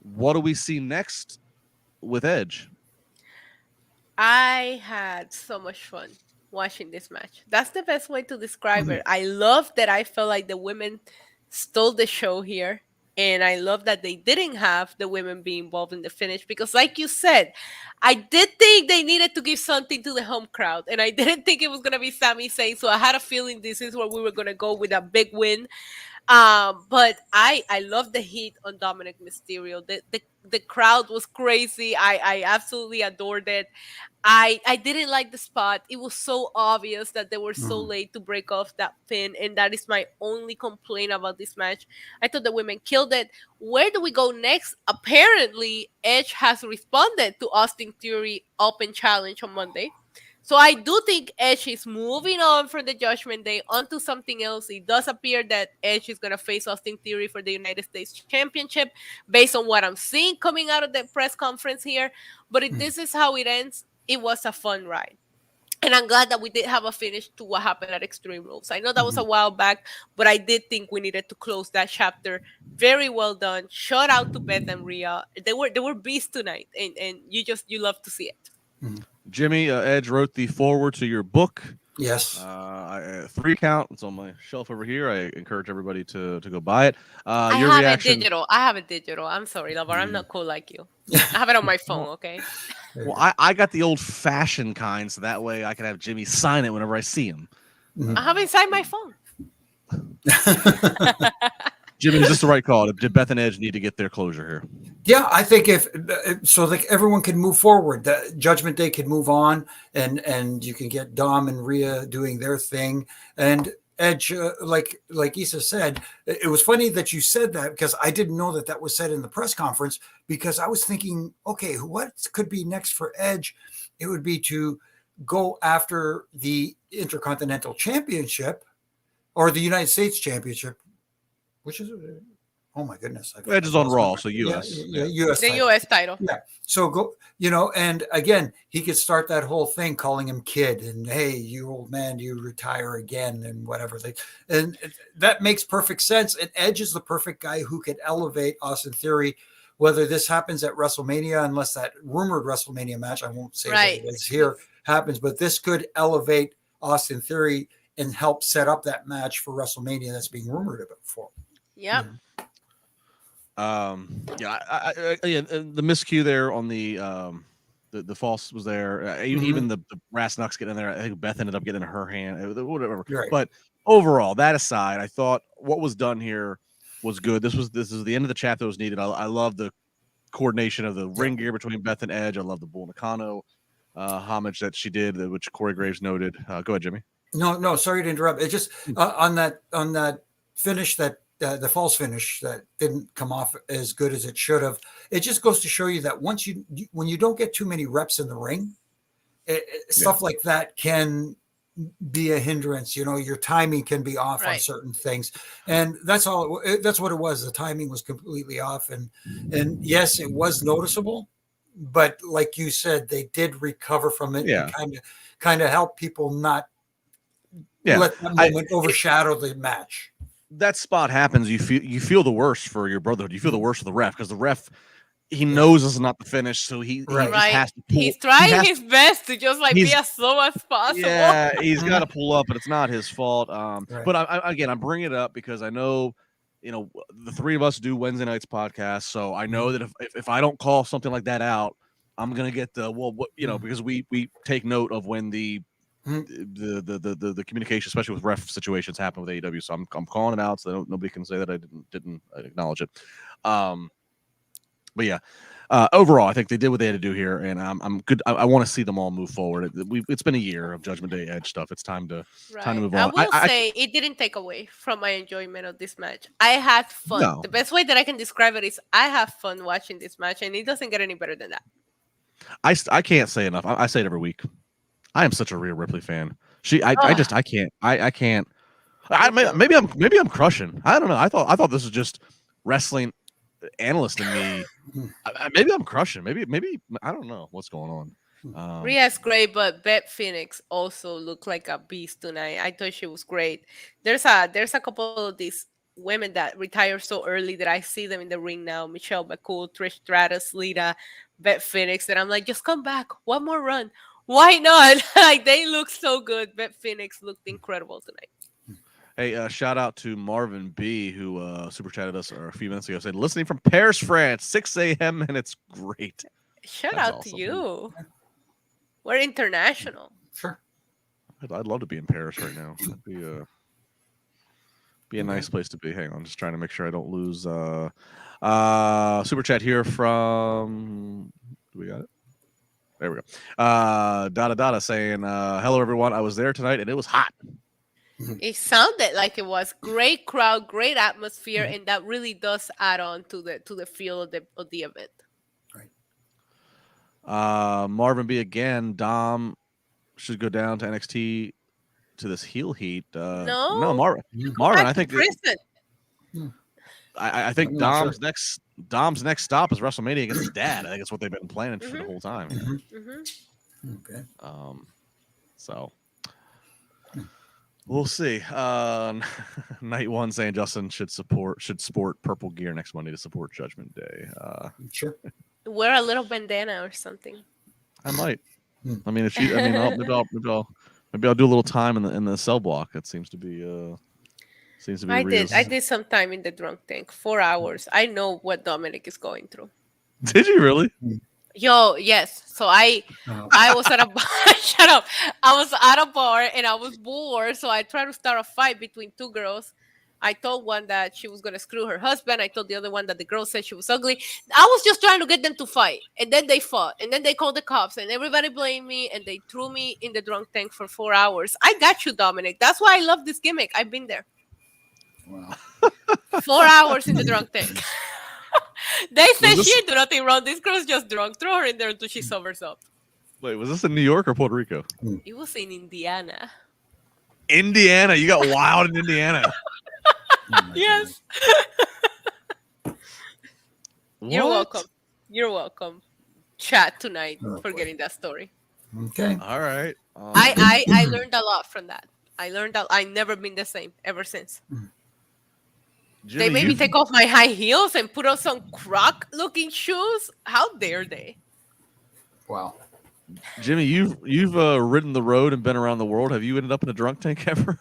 what do we see next with Edge? I had so much fun watching this match. That's the best way to describe it. I love that I felt like the women stole the show here. And I love that they didn't have the women be involved in the finish because, like you said, I did think they needed to give something to the home crowd. And I didn't think it was going to be Sami Zayn. So I had a feeling this is where we were going to go with a big win. But I love the heat on Dominic Mysterio. The crowd was crazy. I absolutely adored it. I didn't like the spot. It was so obvious that they were so late to break off that pin, and that is my only complaint about this match. I thought the women killed it. Where do we go next? Apparently, Edge has responded to Austin Theory open challenge on Monday. So I do think Edge is moving on from the Judgment Day onto something else. It does appear that Edge is going to face Austin Theory for the United States Championship based on what I'm seeing coming out of the press conference here. But if this is how it ends, it was a fun ride. And I'm glad that we did have a finish to what happened at Extreme Rules. I know that was a while back, but I did think we needed to close that chapter. Very well done. Shout out to Beth and Rhea. They were beasts tonight, and you love to see it. Jimmy, Edge wrote the foreword to your book. Yes. 3 count. It's on my shelf over here. I encourage everybody to go buy it. I your have reaction... it digital. I have it digital. I'm sorry, LaBar. I'm not cool like you. I have it on my phone, okay? Well, I got the old-fashioned kind, so that way I can have Jimmy sign it whenever I see him. I haven't signed my phone. Jimmy, is this the right call? Did Beth and Edge need to get their closure here? Yeah, I think everyone can move forward. The Judgment Day can move on, and you can get Dom and Rhea doing their thing, and Edge, like Issa said, it was funny that you said that because I didn't know that was said in the press conference because I was thinking, okay, what could be next for Edge? It would be to go after the Intercontinental Championship or the United States Championship, which is, oh my goodness. Edge is on Raw, so US. US the title. US title. Yeah. So go, and again, he could start that whole thing calling him kid and, hey, you old man, you retire again and whatever. And that makes perfect sense. And Edge is the perfect guy who could elevate Austin Theory, whether this happens at WrestleMania, unless that rumored WrestleMania match, I won't say what it is here, happens, but this could elevate Austin Theory and help set up that match for WrestleMania that's being rumored about for. Yep. The miscue there on the false was there. Even the brass knucks getting in there. I think Beth ended up getting in her hand. Whatever. Right. But overall, that aside, I thought what was done here was good. This is the end of the chapter that was needed. I love the coordination of the ring gear between Beth and Edge. I love the Bull Nakano homage that she did, which Corey Graves noted. Go ahead, Jimmy. No, sorry to interrupt. It just on that finish that. The false finish that didn't come off as good as it should have. It just goes to show you that when you don't get too many reps in the ring, stuff like that can be a hindrance. Your timing can be off on certain things, and that's all. That's what it was. The timing was completely off, and yes, it was noticeable. But like you said, they did recover from it and kind of help people not let that moment overshadow the match. That spot happens, you feel the worst for your brotherhood. You feel the worst for the ref because the ref, he knows this is not the finish, so he has to pull. He's trying his best to just be as slow as possible. Yeah, he's got to pull up, but it's not his fault. But I'm bringing it up because I know, the three of us do Wednesday nights podcast, so I know that if I don't call something like that out, I'm gonna get because we take note of when the the communication, especially with ref situations, happen with AEW. So I'm calling it out, so nobody can say that I didn't acknowledge it. But yeah, overall, I think they did what they had to do here, and I'm good. I want to see them all move forward. It's been a year of Judgment Day Edge stuff. It's time to move on. I will say it didn't take away from my enjoyment of this match. I had fun. No. The best way that I can describe it is I have fun watching this match, and it doesn't get any better than that. I can't say enough. I say it every week. I am such a Rhea Ripley fan. I can't. Maybe I'm crushing. I don't know. I thought this was just wrestling analyst in me. Maybe I'm crushing. Maybe I don't know what's going on. Rhea's great, but Beth Phoenix also looked like a beast tonight. I thought she was great. There's a couple of these women that retire so early that I see them in the ring now. Michelle McCool, Trish Stratus, Lita, Beth Phoenix, that I'm like, just come back. One more run. Why not? Like, they look so good. Beth Phoenix looked incredible tonight. Hey, shout out to Marvin B, who super chatted us a few minutes ago. Said, listening from Paris, France, 6 a.m. and it's great. Shout out to you. We're international. Sure. I'd love to be in Paris right now. That'd be a nice place to be. Hang on, just trying to make sure I don't lose. Super chat here from. Do we got it? There we go. Dada saying, hello everyone. I was there tonight and it was hot. It sounded like it was great crowd, great atmosphere, and that really does add on to the feel of the event. Right. Marvin B again. Dom should go down to NXT to this heel heat. No, Marvin. I think. I think Dom's next stop is WrestleMania against his dad. I think it's what they've been planning for the whole time. Okay. So we'll see. Night One saying Justin should sport purple gear next Monday to support Judgment Day. Sure. Wear a little bandana or something. I might. I mean, maybe I'll do a little time in the cell block. That seems to be. I did some time in the drunk tank, 4 hours. I know what Dominic is going through. Did you really? Yo, yes. So I was at a bar. Shut up. I was at a bar and I was bored. So I tried to start a fight between two girls. I told one that she was going to screw her husband. I told the other one that the girl said she was ugly. I was just trying to get them to fight. And then they fought. And then they called the cops. And everybody blamed me. And they threw me in the drunk tank for 4 hours. I got you, Dominic. That's why I love this gimmick. I've been there. Wow. 4 hours in the drunk tank. They said she did nothing wrong. This girl's just drunk. Throw her in there until she sobers up. Wait, was this in New York or Puerto Rico? It was in Indiana. Indiana. You got wild in Indiana. Yes. You're welcome. You're welcome. Chat tonight for getting that story. Okay. All right. I learned a lot from that. I learned that I've never been the same ever since. Jimmy, they made me take off my high heels and put on some croc-looking shoes. How dare they? Wow. Jimmy, you've ridden the road and been around the world. Have you ended up in a drunk tank ever?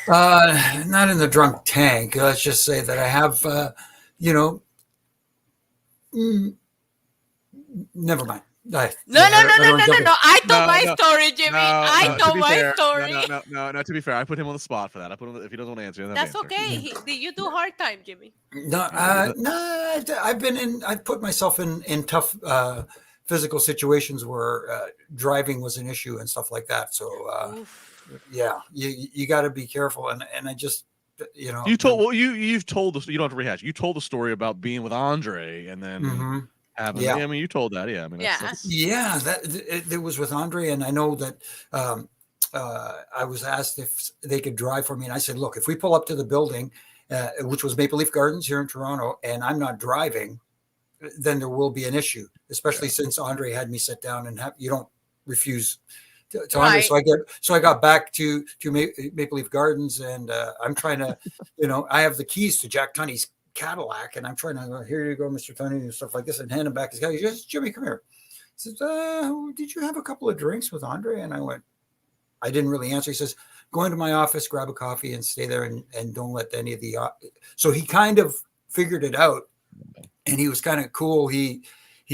Not in the drunk tank. Let's just say that I have, never mind. No. I told my story, Jimmy. I told my story. No. To be fair, I put him on the spot for that. I put him. If he doesn't want to answer, that's okay. Did you do hard time, Jimmy? No. I've put myself in tough physical situations where driving was an issue and stuff like that. So yeah, you got to be careful. And I just you've told us. You don't have to rehash. You told the story about being with Andre and then. Mm-hmm. Yeah, I mean, you told that. Yeah, I mean, that's... it was with Andre, and I know that I was asked if they could drive for me, and I said, "Look, if we pull up to the building, which was Maple Leaf Gardens here in Toronto, and I'm not driving, then there will be an issue, especially since Andre had me sit down and you don't refuse to Andre." So I got back to Maple Leaf Gardens, and I'm trying to, I have the keys to Jack Tunney's Cadillac, and I'm trying to go, here you go, Mr. Tunney, and stuff like this, and hand him back his guy. He says, "Jimmy, come here." He says, "Did you have a couple of drinks with Andre?" And I went, I didn't really answer. He says, "Go into my office, grab a coffee, and stay there, and don't let any of the." So he kind of figured it out, and he was kind of cool. He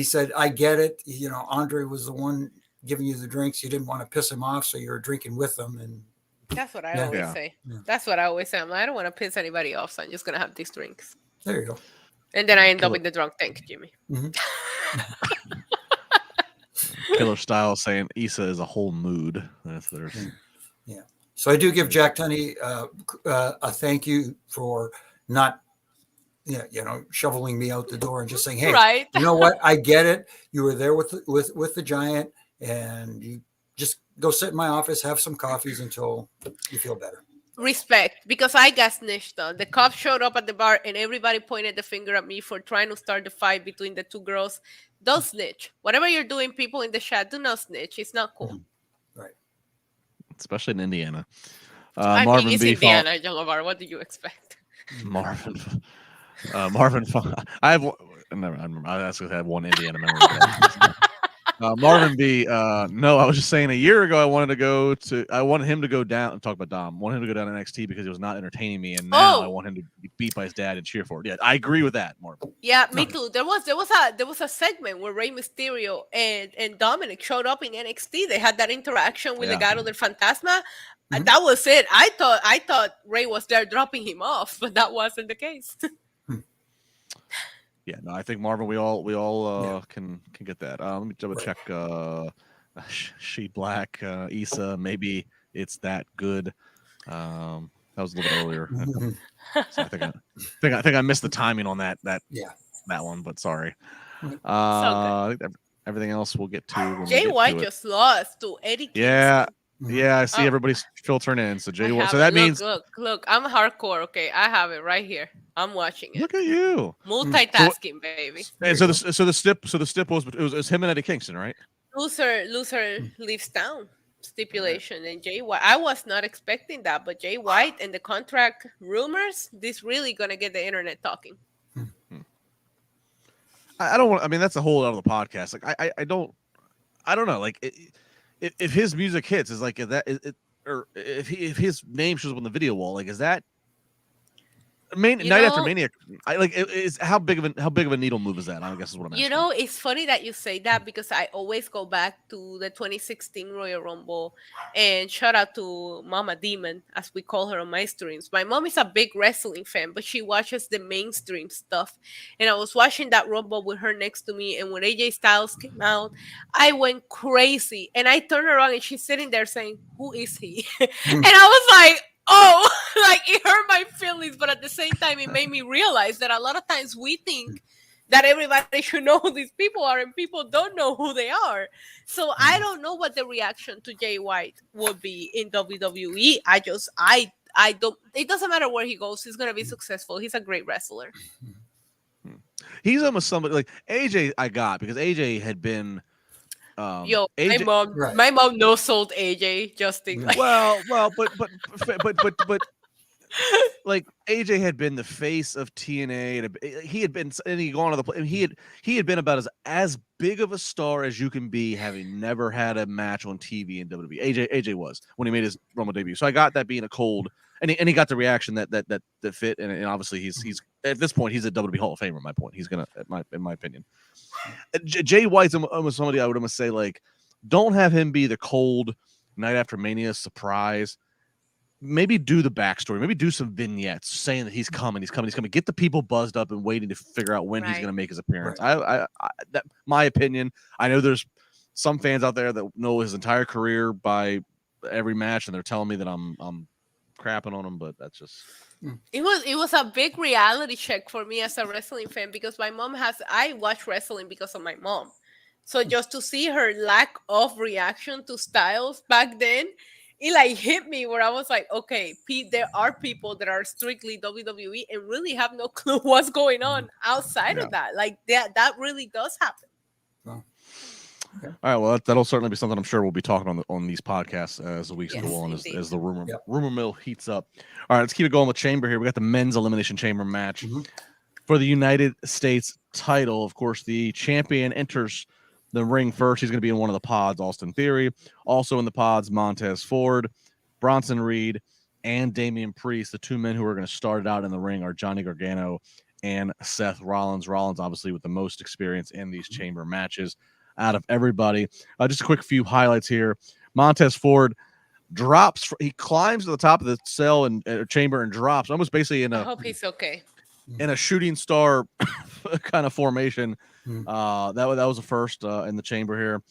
said, "I get it. Andre was the one giving you the drinks. You didn't want to piss him off, so you were drinking with them. And That's what I Yeah. always Yeah. say. Yeah. That's what I always say. I'm like, I don't want to piss anybody off, so I'm just gonna have these drinks. there you go. And then I end up Killer. in the drunk tank, Jimmy. Mhm. Killer Style saying Issa is a whole mood. That's there's. So I do give Jack Tunney a thank you for not, shoveling me out the door and just saying, "Hey, Right. you know what? I get it. You were there with the giant, and you just go sit in my office, have some coffees until you feel better." Respect, because I got snitched on. The cops showed up at the bar and everybody pointed the finger at me for trying to start the fight between the two girls. Don't snitch. Whatever you're doing, people in the chat, do not snitch. It's not cool. Right. Especially in Indiana. I Marvin mean, it's B. Indiana, LaBar. What do you expect? Marvin. I have. Never. I actually had one Indiana memory. Marvin B. No, I was just saying a year ago I wanted him to go down and talk about Dom. Wanted him to go down to NXT because he was not entertaining me, and now I want him to be beat by his dad and cheer for it. Yeah, I agree with that, Marvin. Yeah, me too. There was a segment where Rey Mysterio and Dominic showed up in NXT. They had that interaction with the Legado del Fantasma. Mhm. That was it. I thought Rey was there dropping him off, but that wasn't the case. Yeah, no, I think Marvin, we all can get that. Let me double check. She Black, Issa, maybe it's that good. That was a little bit earlier. Mhm. So I think I missed the timing on that Yeah. one, but sorry. Mhm. I think everything else we'll get to. When we Jay get White to it. just lost to Eddie Kingston. Yeah, Mhm. yeah, I see Oh. everybody's filtering in. So Jay I White. have So it. that means Look, I'm hardcore. Okay, I have it right here. I'm watching it. look at you. Multitasking, baby. And so the stip was it was him and Eddie Kingston, right? Loser leaves town stipulation. And Jay White, I was not expecting that, but Jay White and the contract rumors, this really gonna get the internet talking. I don't want. I mean, that's a whole other podcast. Like I don't know. Like if his music hits, is like or if his name shows up on the video wall, like is that night after Mania? I like is how big of a needle move is that? I guess is what I'm asking. You know, it's funny that you say that because I always go back to the 2016 Royal Rumble, and shout out to Mama Demon, as we call her on my streams. My mom is a big wrestling fan, but she watches the mainstream stuff. And I was watching that Rumble with her next to me, and when AJ Styles came out, I went crazy. And I turned around and she's sitting there saying, "Who is he?" And I was like, oh, like it hurt my feelings, but at the same time, it made me realize that a lot of times we think that everybody should know who these people are, and people don't know who they are. So I don't know what the reaction to Jay White would be in WWE. I don't. It doesn't matter where he goes; he's gonna be successful. He's a great wrestler. He's almost somebody like AJ. I got because AJ had been. Yo, AJ, my mom no sold AJ Justin. Like, well, but like AJ had been the face of TNA, and he had been, and he gone to the, and he had been about as big of a star as you can be, having never had a match on TV in WWE. AJ was when he made his Rumble debut, so I got that being a cold, and he got the reaction that fit, and obviously he's at this point he's a WWE Hall of Famer. My point, he's gonna, in my opinion. Jay White's almost somebody I would almost say, like, don't have him be the cold night after Mania surprise. Maybe do the backstory. Maybe do some vignettes saying that he's coming. Get the people buzzed up and waiting to figure out when he's going to make his appearance. Right. That my opinion. I know there's some fans out there that know his entire career by every match, and they're telling me that I'm crapping on him, but that's just. It was a big reality check for me as a wrestling fan, because I watch wrestling because of my mom. So just to see her lack of reaction to Styles back then, it like hit me where I was like, okay, there are people that are strictly WWE and really have no clue what's going on outside of that. Like that really does happen. Well, okay. All right, well, that'll certainly be something I'm sure we'll be talking on these podcasts as the weeks go on, as the rumor mill heats up. All right, let's keep it going with Chamber here. We got the men's elimination chamber match for the United States title. Of course, the champion enters the ring first. He's going to be in one of the pods, Austin Theory. Also in the pods, Montez Ford, Bronson Reed, and Damian Priest. The two men who are going to start it out in the ring are Johnny Gargano and Seth Rollins. Rollins, obviously, with the most experience in these chamber matches. out of everybody. Just a quick few highlights here. Montez Ford drops. He climbs to the top of the cell and chamber and drops, almost basically I hope he's okay. in a shooting star kind of formation. Mm. That was the first in the chamber here.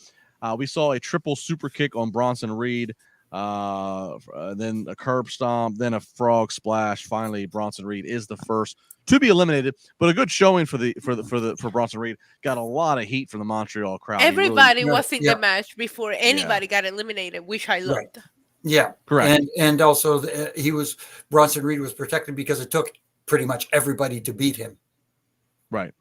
We saw a triple super kick on Bronson Reed, then a curb stomp, then a frog splash. Finally, Bronson Reed is the first to be eliminated, but a good showing for Bronson Reed. Got a lot of heat from the Montreal crowd. Everybody was in the match before anybody got eliminated, which I loved. Right. Yeah, correct. And also Bronson Reed was protected because it took pretty much everybody to beat him. Right.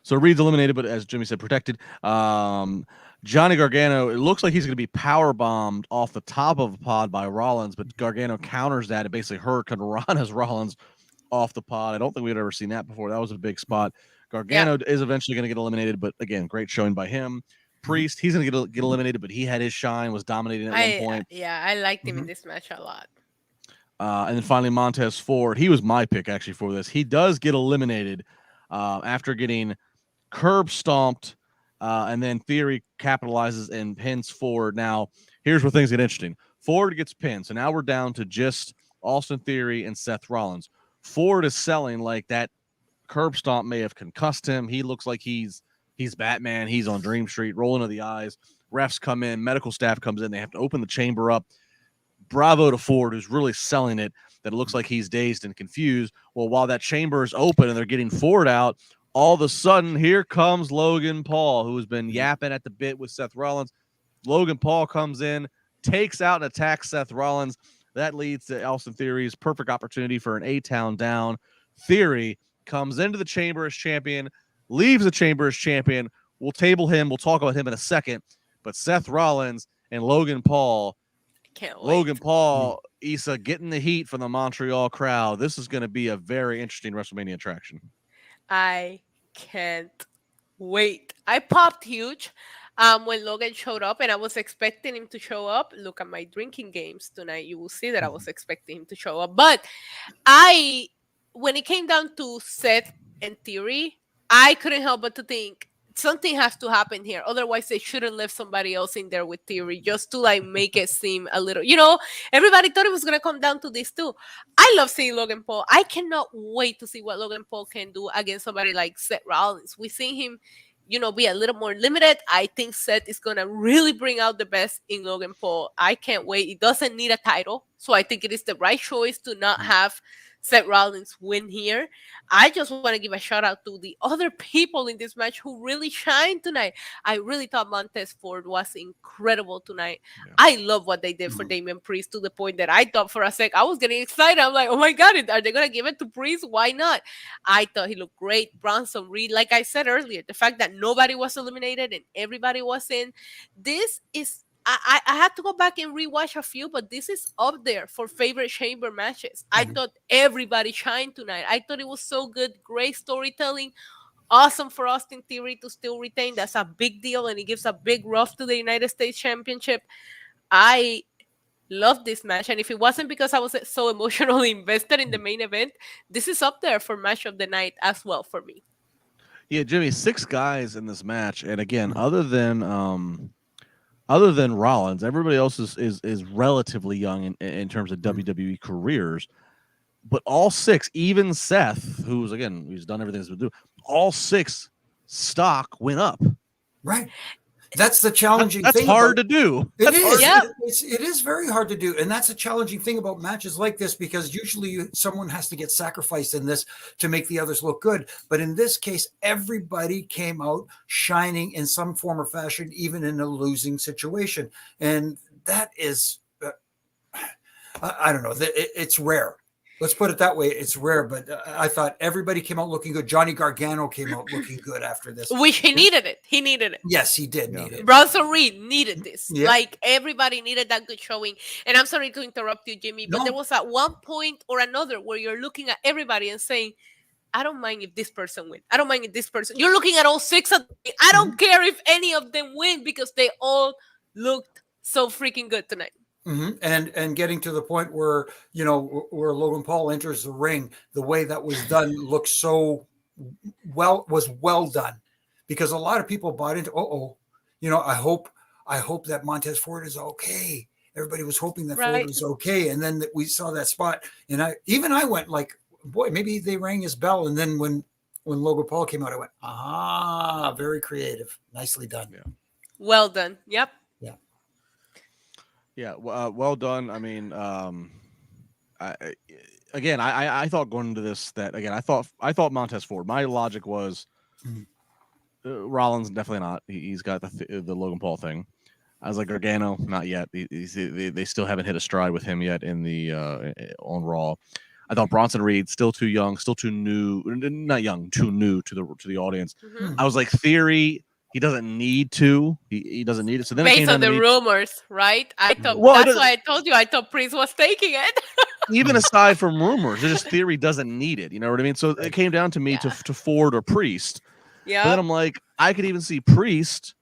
So Reed's eliminated, but as Jimmy said, protected. Johnny Gargano, it looks like he's going to be power bombed off the top of a pod by Rollins, but Gargano counters that. It basically hurricanrana Rollins off the pod. I don't think we'd ever seen that before. That was a big spot. Gargano is eventually going to get eliminated, but again, great showing by him. Priest, he's going to get eliminated, but he had his shine, was dominating at one point. Yeah, I liked him in this match a lot. And then finally, Montez Ford. He was my pick, actually, for this. He does get eliminated after getting curb stomped, and then Theory capitalizes and pins Ford. Now, here's where things get interesting. Ford gets pinned, so now we're down to just Austin Theory and Seth Rollins. Ford is selling like that curb stomp may have concussed him. He looks like he's Batman. He's on Dream Street, rolling to the eyes. Refs come in, medical staff comes in. They have to open the chamber up. Bravo to Ford, who's really selling it, that it looks like he's dazed and confused. Well, while that chamber is open and they're getting Ford out, all of a sudden, here comes Logan Paul, who has been yapping at the bit with Seth Rollins. Logan Paul comes in, takes out and attacks Seth Rollins. That leads to Austin Theory's perfect opportunity for an A-Town down. Theory comes into the chamber as champion, leaves the chamber as champion. We'll table him. We'll talk about him in a second. But Seth Rollins and Logan Paul, Issa getting the heat from the Montreal crowd. This is going to be a very interesting WrestleMania attraction. I can't wait. I popped huge when Logan showed up, and I was expecting him to show up. Look at my drinking games tonight. You will see that I was expecting him to show up. But when it came down to Seth and Theory, I couldn't help but to think something has to happen here. Otherwise, they shouldn't leave somebody else in there with Theory just to like make it seem a little, everybody thought it was going to come down to this too. I love seeing Logan Paul. I cannot wait to see what Logan Paul can do against somebody like Seth Rollins. We've seen him, be a little more limited. I think Seth is going to really bring out the best in Logan Paul. I can't wait. He doesn't need a title. So I think it is the right choice to not have Seth Rollins win here. I just want to give a shout out to the other people in this match who really shined tonight. I really thought Montez Ford was incredible tonight. Yeah. I love what they did for Damian Priest to the point that I thought for a sec I was getting excited. I'm like, oh my God, are they going to give it to Priest? Why not? I thought he looked great. Bronson Reed, like I said earlier, the fact that nobody was eliminated and everybody was in, this is I had to go back and rewatch a few, but this is up there for favorite chamber matches. I thought everybody shined tonight. I thought it was so good. Great storytelling. Awesome for Austin Theory to still retain. That's a big deal, and it gives a big rub to the United States Championship. I love this match, and if it wasn't because I was so emotionally invested in the main event, this is up there for match of the night as well for me. Yeah, Jimmy, 6 guys in this match, and again, other than Rollins, everybody else is relatively young in terms of WWE careers. But all 6, even Seth, who's done everything he's been doing, all 6 stock went up. Right. That's the challenging thing. That's hard to do. It is. Yeah. It is very hard to do. And that's a challenging thing about matches like this, because usually someone has to get sacrificed in this to make the others look good. But in this case, everybody came out shining in some form or fashion, even in a losing situation. And that is, I don't know, it's rare. Let's put it that way. It's rare, but I thought everybody came out looking good. Johnny Gargano came out looking good after this. Which he needed it. He needed it. Yes, he did need it. Bronson Reed needed this. Yeah. Like, everybody needed that good showing. And I'm sorry to interrupt you, Jimmy, but there was at one point or another where you're looking at everybody and saying, I don't mind if this person wins. I don't mind if this person. You're looking at all 6 of them. I don't care if any of them win, because they all looked so freaking good tonight. Mm-hmm. And getting to the point where, where Logan Paul enters the ring, the way that was done looks so well done, because a lot of people bought into, I hope that Montez Ford is okay. Everybody was hoping that Ford was okay, and then we saw that spot, and I went like, boy, maybe they rang his bell, and then when Logan Paul came out, I went, very creative, nicely done. Yeah. Well done. Yep. Yeah. Well done. I mean, I thought going into this that again, I thought Montez Ford. My logic was Rollins definitely not. He's got the Logan Paul thing. I was like, Gargano, not yet. They still haven't hit a stride with him yet in the on Raw. I thought Bronson Reed still too young, still too new, not young, too new to the audience. I was like, Theory, he doesn't need to. He doesn't need it. So then based on the rumors, right? I thought that's why I told you. I thought Prince was taking it. Even aside from rumors, just Theory doesn't need it. You know what I mean? So it came down to me to Ford or Priest. Yeah. But then I'm like, I could even see Priest.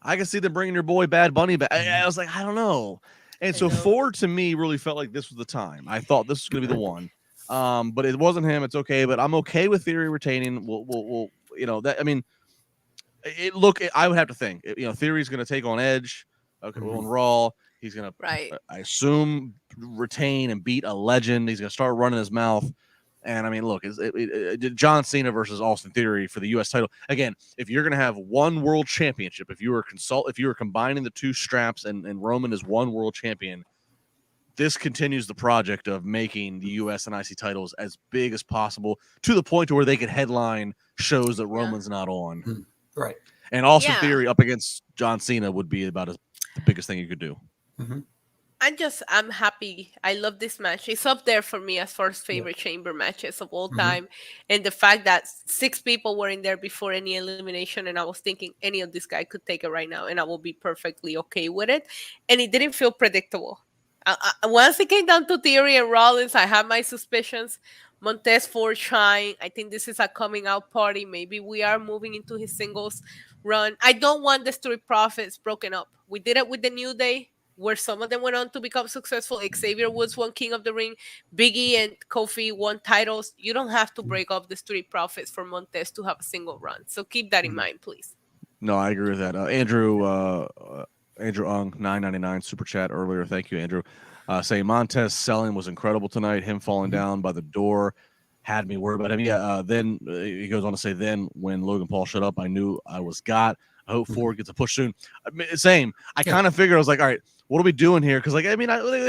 I can see them bringing your boy Bad Bunny back. I was like, I don't know. And so Ford to me really felt like this was the time. I thought this was going to be the one. But it wasn't him. It's okay. But I'm okay with Theory retaining. We'll that. I mean, I would have to think. Theory's going to take on Edge. Okay, on Raw. He's going to, I assume, retain and beat a legend. He's going to start running his mouth. And I mean, look, John Cena versus Austin Theory for the U.S. title. Again, if you're going to have one world championship, if you were combining the two straps and Roman is one world champion, this continues the project of making the U.S. and IC titles as big as possible to the point to where they could headline shows that Roman's not on. Right. And Austin Theory up against John Cena would be about the biggest thing you could do. Mm-hmm. I'm happy. I love this match. It's up there for me as far as favorite chamber matches of all time. And the fact that 6 people were in there before any elimination, and I was thinking any of this guy could take it right now, and I will be perfectly okay with it. And it didn't feel predictable. Once it came down to Theory and Rollins, I had my suspicions. Montez Ford shine. I think this is a coming out party. Maybe we are moving into his singles run. I don't want the Street Profits broken up. We did it with the New Day, where some of them went on to become successful. Xavier Woods won King of the Ring. Biggie and Kofi won titles. You don't have to break up the Street Profits for Montez to have a single run. So keep that in mind, please. No, I agree with that. Andrew Ung, $9.99 super chat earlier. Thank you, Andrew. Saying Montez selling was incredible tonight. Him falling down by the door had me worried about him. Yeah. Then he goes on to say, then when Logan Paul showed up, I knew I was got. I hope Ford gets a push soon. Same. I kind of figured, I was like, all right, what are we doing here? Because they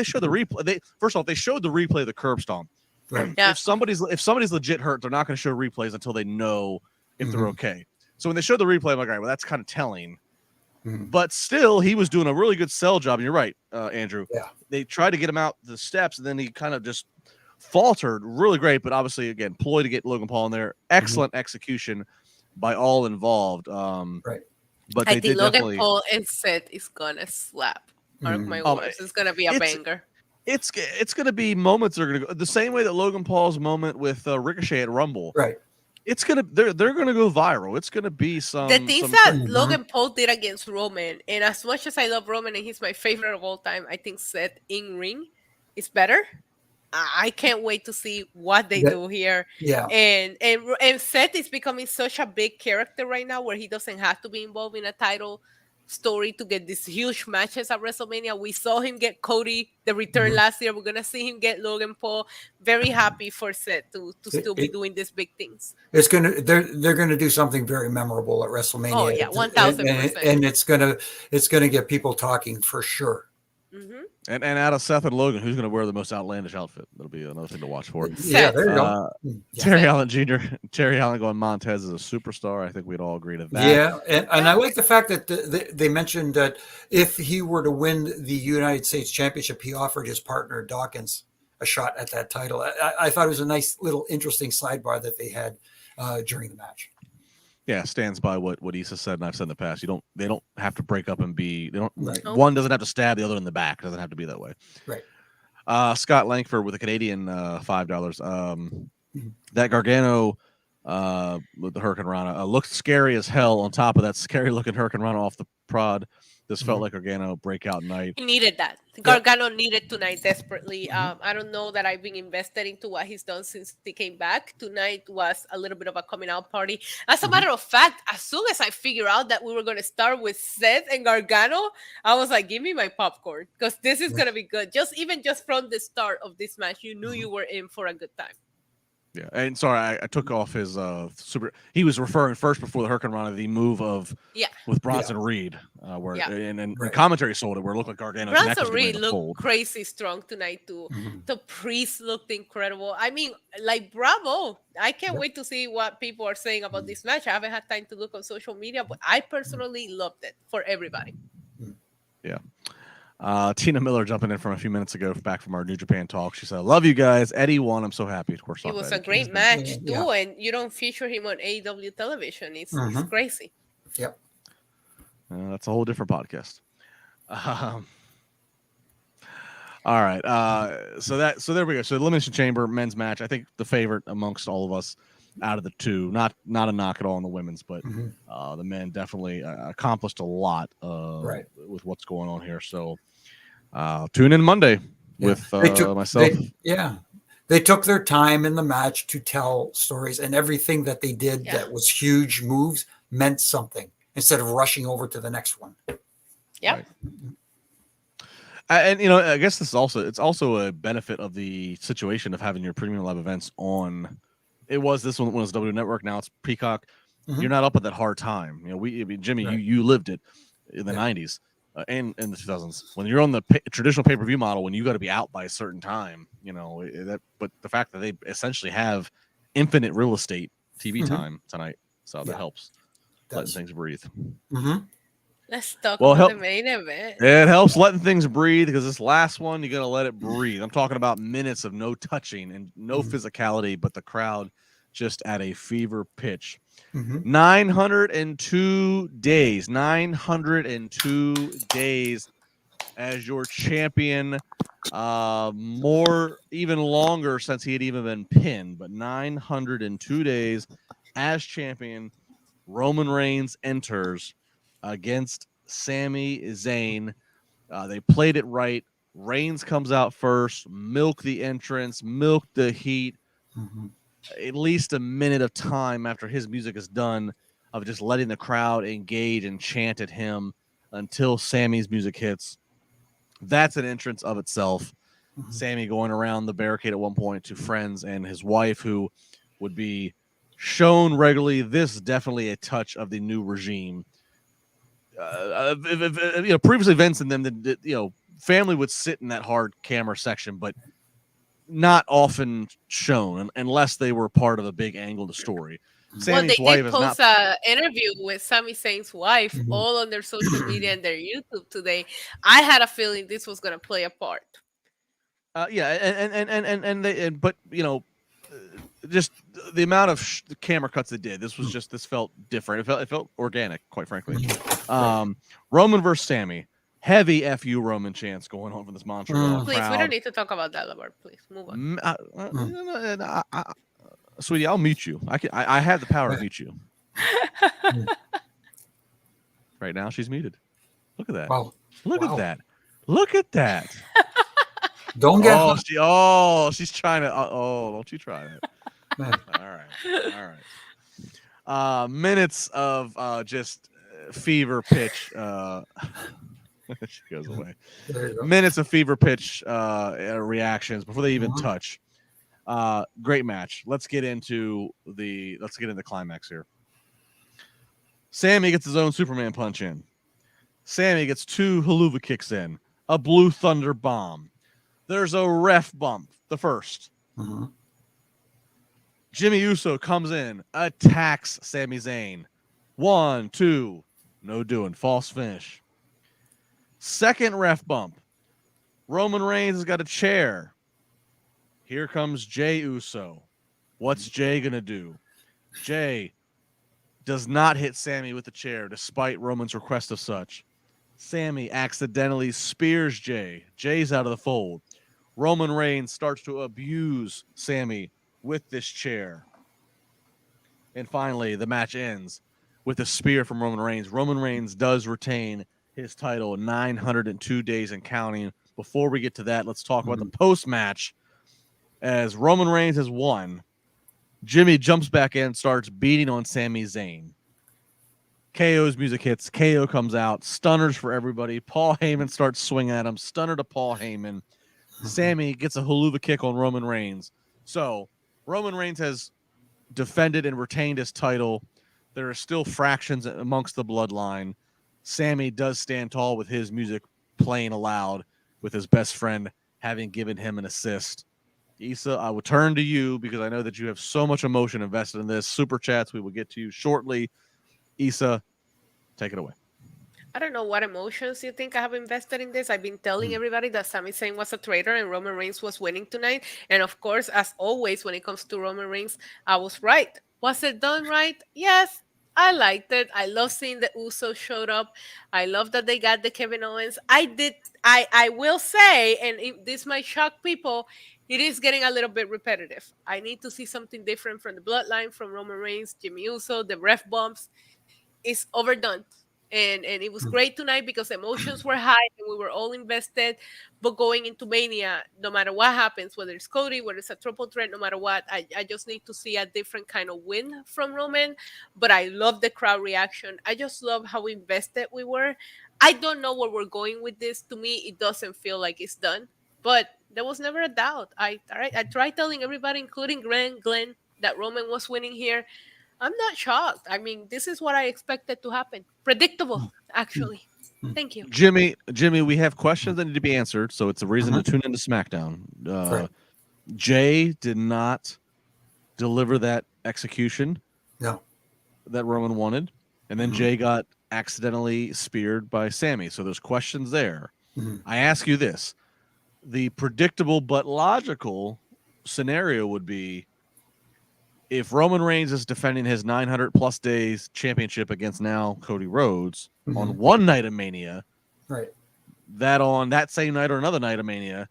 showed the replay. First off, they showed the replay of the curb stomp. Right. Yeah. If somebody's legit hurt, they're not going to show replays until they know if they're okay. So when they showed the replay, I'm like, all right, well, that's kind of telling. But still, he was doing a really good sell job. And you're right, Andrew. Yeah. They tried to get him out the steps, and then he kind of just faltered. Really great, but obviously, again, ploy to get Logan Paul in there. Excellent execution by all involved. Right. But I think Logan Paul and Seth is gonna slap. Mark my words. It's gonna be a banger. It's gonna be moments that are gonna go the same way that Logan Paul's moment with Ricochet at Rumble. Right. It's gonna they're gonna go viral. It's gonna be some. The things that Logan Paul did against Roman, and as much as I love Roman and he's my favorite of all time, I think Seth in ring is better. I can't wait to see what they do here. Yeah. And Seth is becoming such a big character right now where he doesn't have to be involved in a title story to get these huge matches at WrestleMania. We saw him get Cody, the return last year. We're going to see him get Logan Paul. Very happy for Seth to still be doing these big things. They're going to do something very memorable at WrestleMania. Oh yeah, 1000%. And it's going to get people talking for sure. And out of Seth and Logan, who's going to wear the most outlandish outfit? That'll be another thing to watch for. Yeah, there you go. Terry Allen Jr. Terry Allen going Montez is a superstar. I think we'd all agree to that. Yeah, and I like the fact that they mentioned that if he were to win the United States Championship, he offered his partner Dawkins a shot at that title. I thought it was a nice little interesting sidebar that they had during the match. Yeah, stands by what Issa said, and I've said in the past. They don't have to break up and be. They don't. Right. One doesn't have to stab the other in the back. It doesn't have to be that way. Right. Scott Langford with a Canadian $5. That Gargano with the Hurricane Rana looked scary as hell. On top of that scary looking Hurricane Rana off the prod, This felt like Gargano breakout night. He needed that. Gargano needed tonight desperately. I don't know that I've been invested into what he's done since he came back. Tonight was a little bit of a coming out party. As a matter of fact, as soon as I figured out that we were going to start with Seth and Gargano, I was like, give me my popcorn because this is going to be good. Just from the start of this match, you knew you were in for a good time. Yeah, and sorry, I took off his super. He was referring first before the Hurricane Rana, the move of with Bronson Reed, where and commentary sold it, where it looked like Gargano's neck was Bronson Reed to looked fold. crazy strong tonight too. The Priest looked incredible. I mean, like bravo! I can't wait to see what people are saying about this match. I haven't had time to look on social media, but I personally loved it for everybody. Yeah. Tina Miller jumping in from a few minutes ago, back from our New Japan talk. She said, "I love you guys. Eddie won. I'm so happy." Of course, it was a great match too, and you don't feature him on AEW television. It's crazy. Yep. That's a whole different podcast. All right. So there we go. So Elimination Chamber men's match. I think the favorite amongst all of us out of the two. Not a knock at all on the women's, but the men definitely accomplished a lot with what's going on here. So tune in Monday with myself. They took their time in the match to tell stories, and everything that they did that was huge moves meant something instead of rushing over to the next one. Yeah. Right. And I guess it's also a benefit of the situation of having your premium live events on. This one was W Network. Now it's Peacock. You're not up at that hard time. Jimmy, you lived it in the 90s and in the 2000s when you're on the traditional pay-per-view model, when you got to be out by a certain time, but the fact that they essentially have infinite real estate TV time tonight. So that helps letting things breathe. Let's talk about the main event. It helps letting things breathe because this last one, you got to let it breathe. I'm talking about minutes of no touching and no physicality, but the crowd just at a fever pitch. 902 days as your champion. Even longer since he had even been pinned, but 902 days as champion. Roman Reigns enters against Sami Zayn. They played it right. Reigns comes out first, milk the entrance, milk the heat. At least a minute of time after his music is done of just letting the crowd engage and chant at him until Sammy's music hits. That's an entrance of itself. Sami going around the barricade at one point to friends and his wife, who would be shown regularly. This is definitely a touch of the new regime. Previously Vince and them, family would sit in that hard camera section, but not often shown unless they were part of a big angle of the story. Sammy's they wife did is post an interview with Sami Zayn's wife all on their social media and their YouTube today. I had a feeling this was going to play a part. Just the amount of camera cuts they did. This felt different. It felt organic, quite frankly. Roman versus Sami. Heavy FU Roman chants going on for this Montreal Please, crowd. we don't need to talk about that, LaBar. Please, move on. Sweetie, I'll mute you. I have the power to mute you. Right now, she's muted. Look at that. Wow. Look at that. Look at that. Don't get. She's trying to. Don't you try it. All right. Minutes of just fever pitch. She goes away. Minutes of fever pitch reactions before they even touch. Great match. Let's get into the climax here. Sami gets his own Superman punch in. Sami gets 2 haluva kicks in. A Blue Thunder bomb. There's a ref bump. The first. Jimmy Uso comes in, attacks Sami Zayn. 1, 2. No doing. False finish. Second ref bump. Roman Reigns has got a chair. Here comes Jey Uso. What's Jey going to do? Jey does not hit Sami with the chair, despite Roman's request of such. Sami accidentally spears Jey. Jey's out of the fold. Roman Reigns starts to abuse Sami with this chair. And finally, the match ends with a spear from Roman Reigns. Roman Reigns does retain his title 902 days and counting. Before we get to that, let's talk about the post-match. As Roman Reigns has won, Jimmy jumps back in, starts beating on Sami Zayn. KO's music hits. KO comes out. Stunners for everybody. Paul Heyman starts swinging at him. Stunner to Paul Heyman. Sami gets a haluva kick on Roman Reigns. So Roman Reigns has defended and retained his title. There are still fractions amongst the bloodline. Sami does stand tall with his music playing aloud, with his best friend having given him an assist. Issa, I will turn to you because I know that you have so much emotion invested in this. Super chats, we will get to you shortly. Issa, take it away. I don't know what emotions you think I have invested in this. I've been telling everybody that Sami Zayn was a traitor and Roman Reigns was winning tonight. And of course, as always, when it comes to Roman Reigns, I was right. Was it done right? Yes. I liked it. I love seeing the Usos showed up. I love that they got the Kevin Owens. I will say, and this might shock people, it is getting a little bit repetitive. I need to see something different from the bloodline, from Roman Reigns, Jimmy Uso, the ref bumps. It's overdone. And it was great tonight because emotions were high and we were all invested. But going into Mania, no matter what happens, whether it's Cody, whether it's a triple threat, no matter what, I just need to see a different kind of win from Roman. But I love the crowd reaction. I just love how invested we were. I don't know where we're going with this. To me, it doesn't feel like it's done. But there was never a doubt. I tried telling everybody, including Glenn, that Roman was winning here. I'm not shocked. I mean, this is what I expected to happen. Predictable, actually. Thank you. Jimmy, we have questions that need to be answered, so it's a reason to tune into SmackDown. Jay did not deliver that execution that Roman wanted, and then Jay got accidentally speared by Sami. So there's questions there. I ask you this. The predictable but logical scenario would be, if Roman Reigns is defending his 900-plus days championship against now Cody Rhodes on one night of Mania, that on that same night or another night of Mania,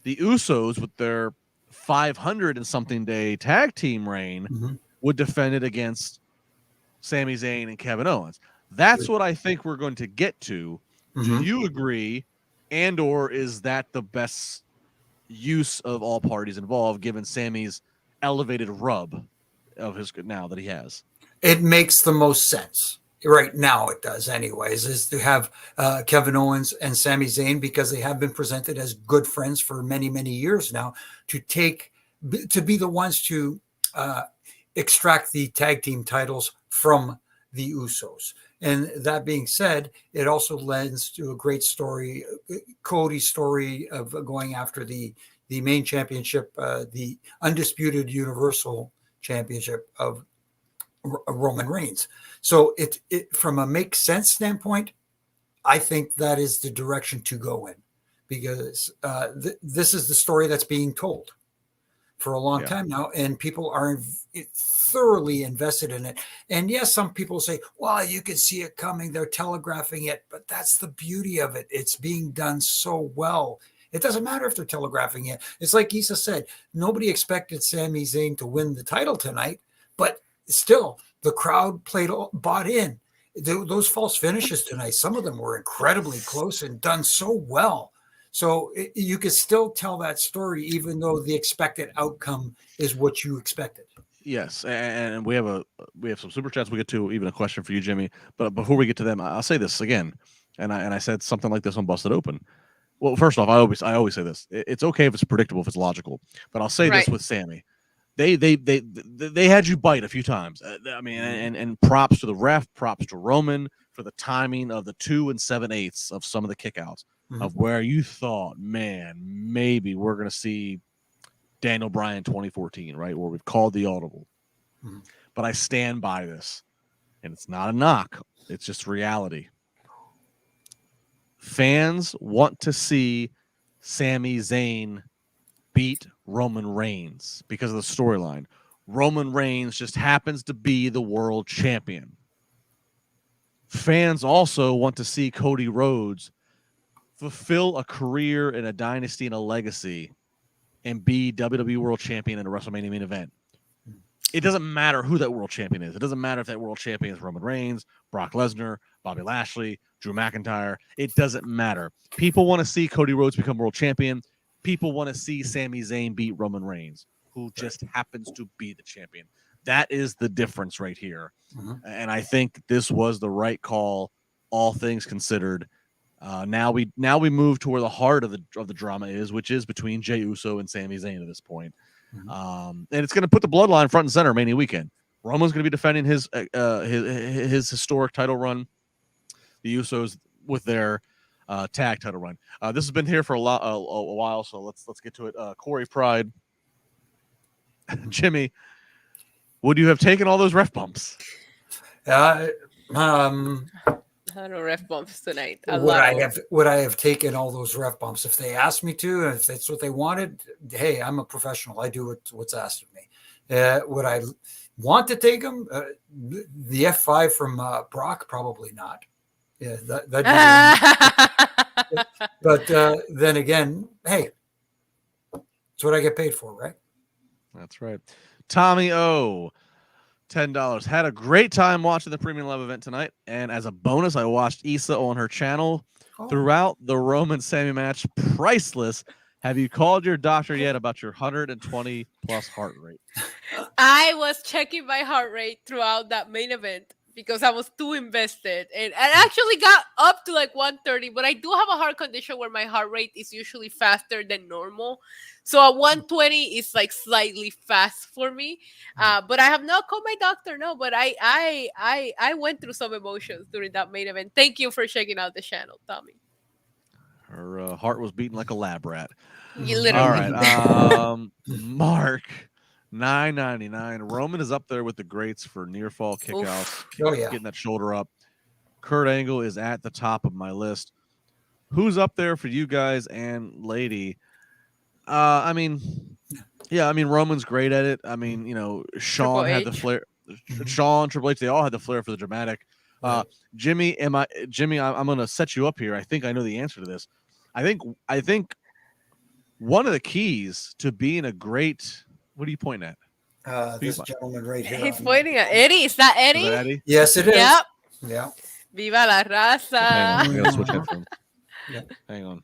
the Usos with their 500 and something day tag team reign would defend it against Sami Zayn and Kevin Owens. That's what I think we're going to get to. Do you agree? And or is that the best use of all parties involved, given Sami's elevated rub of his now that he has? It makes the most sense right now. It does, anyways, is to have Kevin Owens and Sami Zayn, because they have been presented as good friends for many, many years now, to be the ones to extract the tag team titles from the Usos. And that being said, it also lends to a great story, Cody's story of going after the main championship, the undisputed Universal Championship of Roman Reigns. So it from a make sense standpoint, I think that is the direction to go in, because this is the story that's being told for a long time now, and people are thoroughly invested in it. And yes, some people say, well, you can see it coming, they're telegraphing it, but that's the beauty of it. It's being done so well. It doesn't matter if they're telegraphing it. It's like Issa said, nobody expected Sami Zayn to win the title tonight, but still, the crowd bought in. Those false finishes tonight, some of them were incredibly close and done so well. So you could still tell that story, even though the expected outcome is what you expected. Yes, and we have some super chats we'll get to, even a question for you, Jimmy. But before we get to them, I'll say this again, and I said something like this on Busted Open. Well, first off, I always say this: it's okay if it's predictable, if it's logical. But I'll say this with Sami, they had you bite a few times. I mean, and props to the ref, props to Roman for the timing of the 2 7/8 of some of the kickouts of where you thought, man, maybe we're gonna see Daniel Bryan 2014, right, where we've called the audible. But I stand by this, and it's not a knock; it's just reality. Fans want to see Sami Zayn beat Roman Reigns because of the storyline. Roman Reigns just happens to be the world champion. Fans also want to see Cody Rhodes fulfill a career and a dynasty and a legacy and be WWE World Champion in a WrestleMania main event. it doesn't matter who that world champion is. It doesn't matter if that world champion is Roman Reigns, Brock Lesnar, Bobby Lashley, Drew McIntyre. It doesn't matter. People want to see Cody Rhodes become world champion. People want to see Sami Zayn beat Roman Reigns, who just happens to be the champion. That is the difference right here. And I think this was the right call, all things considered. Now we move to where the heart of the drama is, which is between Jey Uso and Sami Zayn at this point. And it's going to put the bloodline front and center Mania weekend. Roman's going to be defending his historic title run. The Usos with their tag title run. This has been here for a while, so let's get to it. Corey Pride, Jimmy, would you have taken all those ref bumps? I don't know, ref bumps tonight. Would I have taken all those ref bumps if they asked me to? If that's what they wanted, hey, I'm a professional. I do what's asked of me. Would I want to take them? The F5 from Brock, probably not. Yeah, but then again, hey, that's what I get paid for, right? That's right. Tommy O, $10. Had a great time watching the Premium Live event tonight, and as a bonus, I watched Issa on her channel throughout the Roman Sami match. Priceless. Have you called your doctor yet about your 120 plus heart rate? I was checking my heart rate throughout that main event because I was too invested, and I actually got up to like 130, but I do have a heart condition where my heart rate is usually faster than normal. So a 120 is like slightly fast for me. But I have not called my doctor, no, but I went through some emotions during that main event. Thank you for checking out the channel, Tommy. Her heart was beating like a lab rat. You literally. All right. Mark, $9.99. Roman is up there with the greats for near fall kickoffs. Oh, yeah. Getting that shoulder up. Kurt Angle is at the top of my list. Who's up there for you guys and lady? Roman's great at it. I mean, Sean had the flair. Sean, Triple H, they all had the flair for the dramatic. Jimmy, I'm going to set you up here. I think I know the answer to this. I think one of the keys to being a great, what are you pointing at? This gentleman right here. He's pointing at Eddie. Is that Eddie? Is that Eddie? Yes, it is. Yep. Yeah. Viva la raza. Hang on. I got to switch headphones. Yeah. Hang on.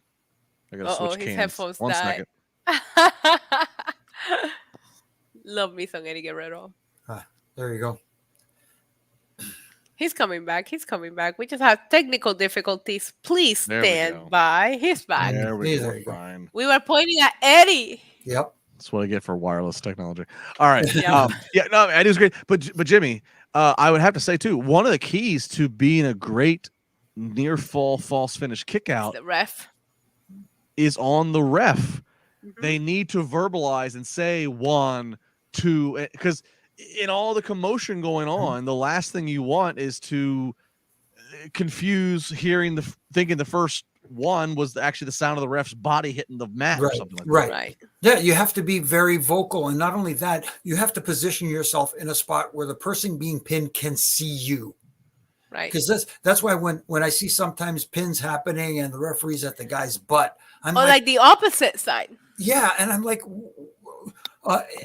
I got to switch his cams. headphones One died. second. Love me some Eddie Guerrero. There you go. He's coming back. We just have technical difficulties. Please stand by. He's back. There we go. Fine. We were pointing at Eddie. Yep. That's what I get for wireless technology. All right. Eddie's great. But Jimmy, I would have to say too, one of the keys to being a great near fall false finish kick out the ref is on the ref. They need to verbalize and say 1, 2, because in all the commotion going on, the last thing you want is to confuse thinking the first one was actually the sound of the ref's body hitting the mat or something like that. Right. Yeah, you have to be very vocal. And not only that, you have to position yourself in a spot where the person being pinned can see you. Right. Because that's why when I see sometimes pins happening and the referee's at the guy's butt, I'm like the opposite side. Yeah, and I'm like,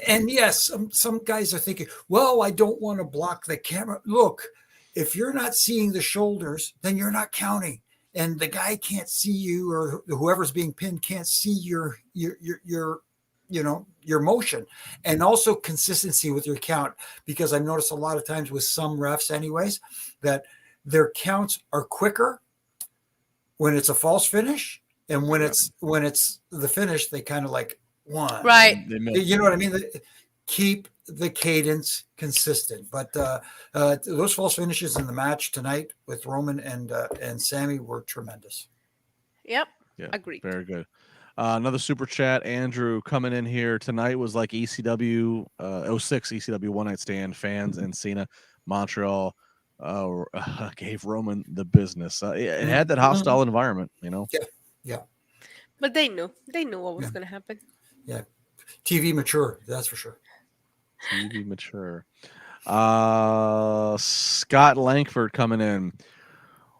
and yes, some guys are thinking, well, I don't want to block the camera. Look, if you're not seeing the shoulders, then you're not counting, and the guy can't see you, or whoever's being pinned can't see your motion, and also consistency with your count. Because I've noticed a lot of times with some refs, anyways, that their counts are quicker when it's a false finish, and when it's the finish, they kind of like one. Right. You know what I mean? Keep the cadence consistent. But those false finishes in the match tonight with Roman and Sami were tremendous. Yep. Yeah. Agreed. Very good. Another super chat, Andrew, coming in here tonight was like ECW 06 ECW One Night Stand fans and Cena Montreal gave Roman the business. It had that hostile environment, Yeah. But they knew what was going to happen. Yeah. TV mature, that's for sure. TV mature. Scott Langford coming in.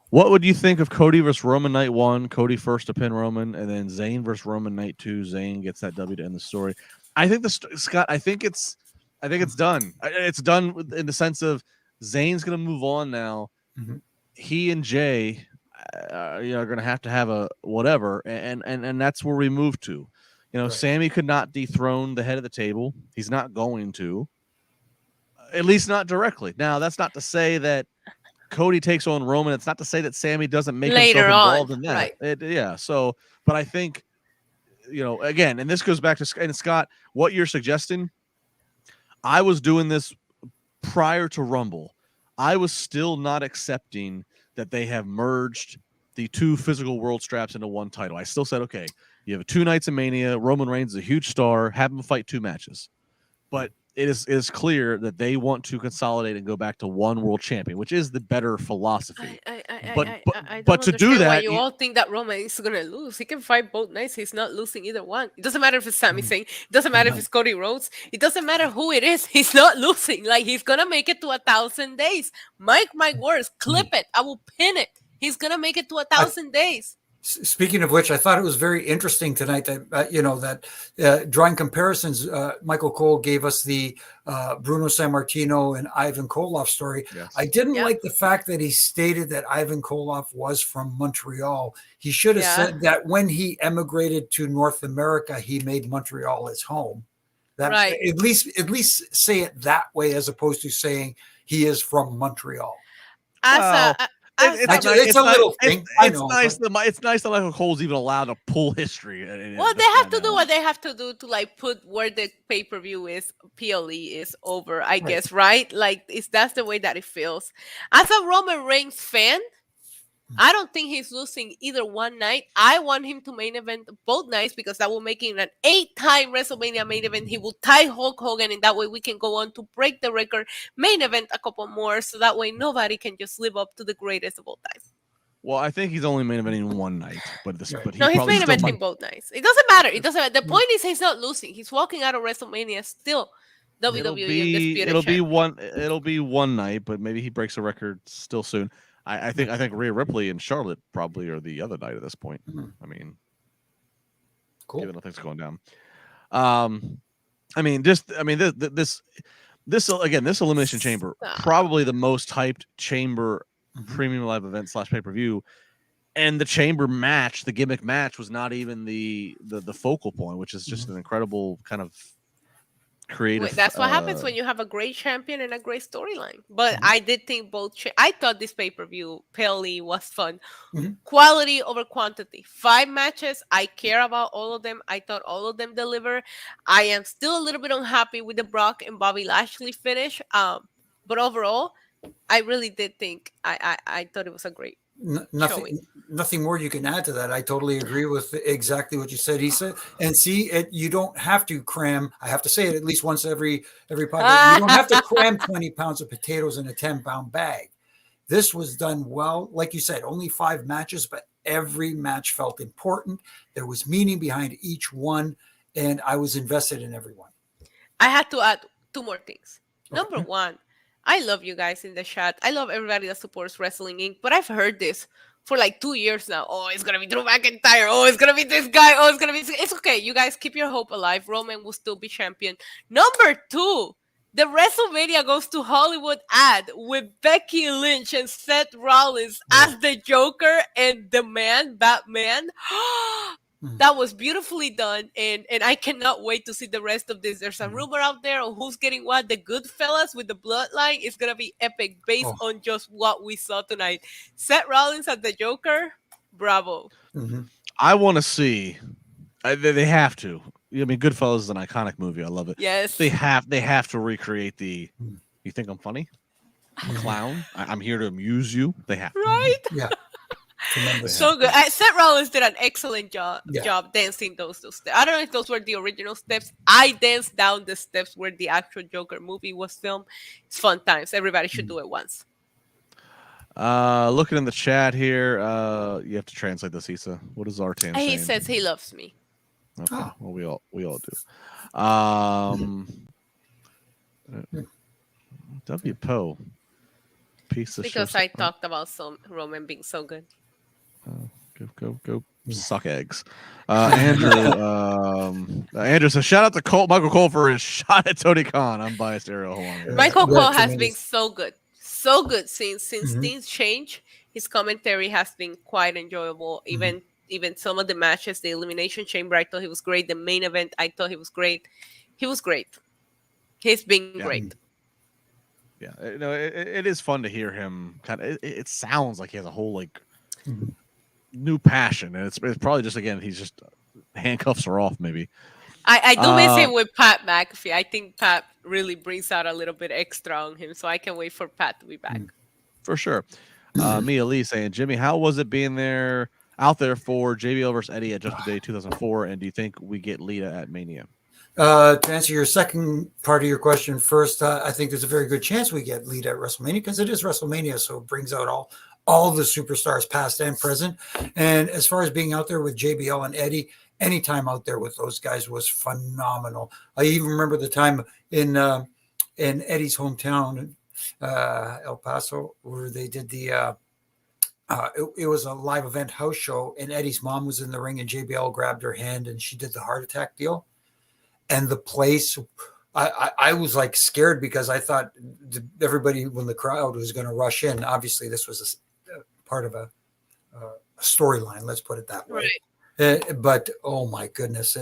What would you think of Cody versus Roman night 1? Cody first to pin Roman, and then Zayn versus Roman night 2. Zayn gets that W to end the story. I think Scott. I think it's I think it's done. It's done in the sense of Zayn's going to move on now. Mhm. He and Jay are going to have a whatever, and that's where we move to. Right. Sammy could not dethrone the head of the table. He's not going to, at least not directly. Now, that's not to say that Cody takes on Roman. It's not to say that Sammy doesn't make Later himself involved on, in that. right. So, but I think, again, and this goes back to and Scott, what you're suggesting. I was doing this prior to Rumble. I was still not accepting that they have merged the two physical world straps into one title. I still said, okay, you have 2 nights of Mania. Roman Reigns is a huge star. Have him fight 2 matches. But it is clear that they want to consolidate and go back to one world champion, which is the better philosophy. I But to do that, why you all think that Roman is gonna lose. He can fight both nights. He's not losing either one. It doesn't matter if it's Sami Zayn. It doesn't matter if it's Cody Rhodes. It doesn't matter who it is. He's not losing. Like, he's gonna make it to 1,000 days. Mark my words. Clip it. I will pin it. He's gonna make it to 1,000 days. Speaking of which, I thought it was very interesting tonight that drawing comparisons. Michael Cole gave us the Bruno Sammartino and Ivan Koloff story. Yes. I didn't like the fact that he stated that Ivan Koloff was from Montreal. He should have said that when he emigrated to North America, he made Montreal his home. That Right. At least say it that way, as opposed to saying he is from Montreal. It's a little thing. I know, it's nice that Michael Cole's even allowed to pull history. Well, they have to do what they have to do to, like, put where the pay-per-view is, PLE is over, I guess, right? Like, that's the way that it feels. As a Roman Reigns fan, I don't think he's losing either one night. I want him to main event both nights, because that will make him an 8-time WrestleMania main event. He will tie Hulk Hogan, and that way we can go on to break the record, main event a couple more, so that way nobody can just live up to the greatest of all time. Well, I think he's only main eventing one night, but he's main eventing both nights. It doesn't matter. It doesn't matter. The point is, he's not losing. He's walking out of WrestleMania still WWE Undisputed Champion. It'll be one night, but maybe he breaks a record still soon. I think Rhea Ripley and Charlotte probably are the other night at this point. I mean, cool. Given things going down. This Elimination Chamber, probably the most hyped chamber premium live event / pay-per-view. And the chamber match, the gimmick match, was not even the focal point, which is just an incredible kind of creative. That's what happens when you have a great champion and a great storyline. But I did think I thought this pay-per-view PLE was fun. Quality over quantity. 5 matches. I care about all of them. I thought all of them deliver. I am still a little bit unhappy with the Brock and Bobby Lashley finish. But overall, I really did think I thought it was a great Nothing more you can add to that. I totally agree with exactly what you said. He said, and see, you don't have to cram. I have to say it at least once every podcast. You don't have to cram 20 pounds of potatoes in a 10-pound bag. This was done well. Like you said, only 5 matches, but every match felt important. There was meaning behind each one, and I was invested in everyone. I had to add 2 more things. Number 1, I love you guys in the chat. I love everybody that supports Wrestling Inc. But I've heard this for like 2 years now. Oh, it's going to be Drew McIntyre. Oh, it's going to be this guy. Oh, it's going to be... It's okay. You guys keep your hope alive. Roman will still be champion. Number 2, the WrestleMania Goes to Hollywood ad with Becky Lynch and Seth Rollins as the Joker and the Batman. That was beautifully done, and I cannot wait to see the rest of this. There's a rumor out there of who's getting what. The Goodfellas with the Bloodline is going to be epic based on just what we saw tonight. Seth Rollins as the Joker, bravo. I want to see. They have to. I mean, Goodfellas is an iconic movie. I love it. Yes. They have to recreate the, you think I'm funny? I'm a clown. I'm here to amuse you. They have to. Right? Yeah. So good. Seth Rollins did an excellent job dancing those 2 steps. I don't know if those were the original steps. I danced down the steps where the actual Joker movie was filmed. It's fun times. Everybody should do it once. Looking in the chat here, you have to translate this, Issa. What is Artan saying? He says he loves me. Okay. Well, we all do. W Poe, piece of shit. Because I talked about Roman being so good. Go suck eggs. Andrew, Andrew says, shout out to Michael Cole for his shot at Tony Khan. I'm biased, Ariel. Hold on. Michael Yeah, Cole has tremendous. been so good. So good since Mhm. things changed. His commentary has been quite enjoyable. Even some of the matches, the Elimination Chamber, I thought he was great. The main event, I thought he was great. He was great. He's been great. Yeah, it is fun to hear him. It sounds like he has a whole like new passion, and it's probably just he's just handcuffs are off maybe. I do miss him with Pat McAfee. I think Pat really brings out a little bit extra on him, so I can wait for Pat to be back. For sure. Mia Lee saying, Jimmy, how was it being out there for JBL versus Eddie at Judgment Day 2004? And do you think we get Lita at Mania? To answer your second part of your question first, I think there's a very good chance we get Lita at WrestleMania because it is WrestleMania, so it brings out all the superstars, past and present. And as far as being out there with JBL and Eddie, any time out there with those guys was phenomenal. I even remember the time in Eddie's hometown, El Paso, where they did the it was a live event house show, and Eddie's mom was in the ring, and JBL grabbed her hand, and she did the heart attack deal. And the place, I was like scared because I thought everybody, when the crowd was going to rush in, obviously this was a part of a storyline, let's put it that way. Right. But oh my goodness,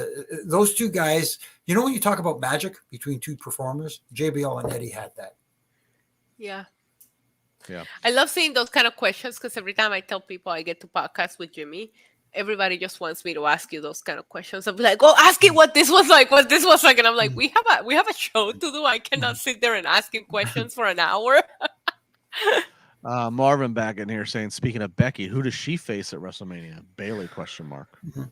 those two guys, when you talk about magic between two performers, JBL and Eddie had that. Yeah. Yeah. I love seeing those kind of questions because every time I tell people I get to podcast with Jimmy, everybody just wants me to ask you those kind of questions. I'll be like, ask it what this was like, And I'm like, we have a show to do. I cannot sit there and ask him questions for an hour. Marvin back in here saying, speaking of Becky, who does she face at WrestleMania? Bayley ? Mm-hmm.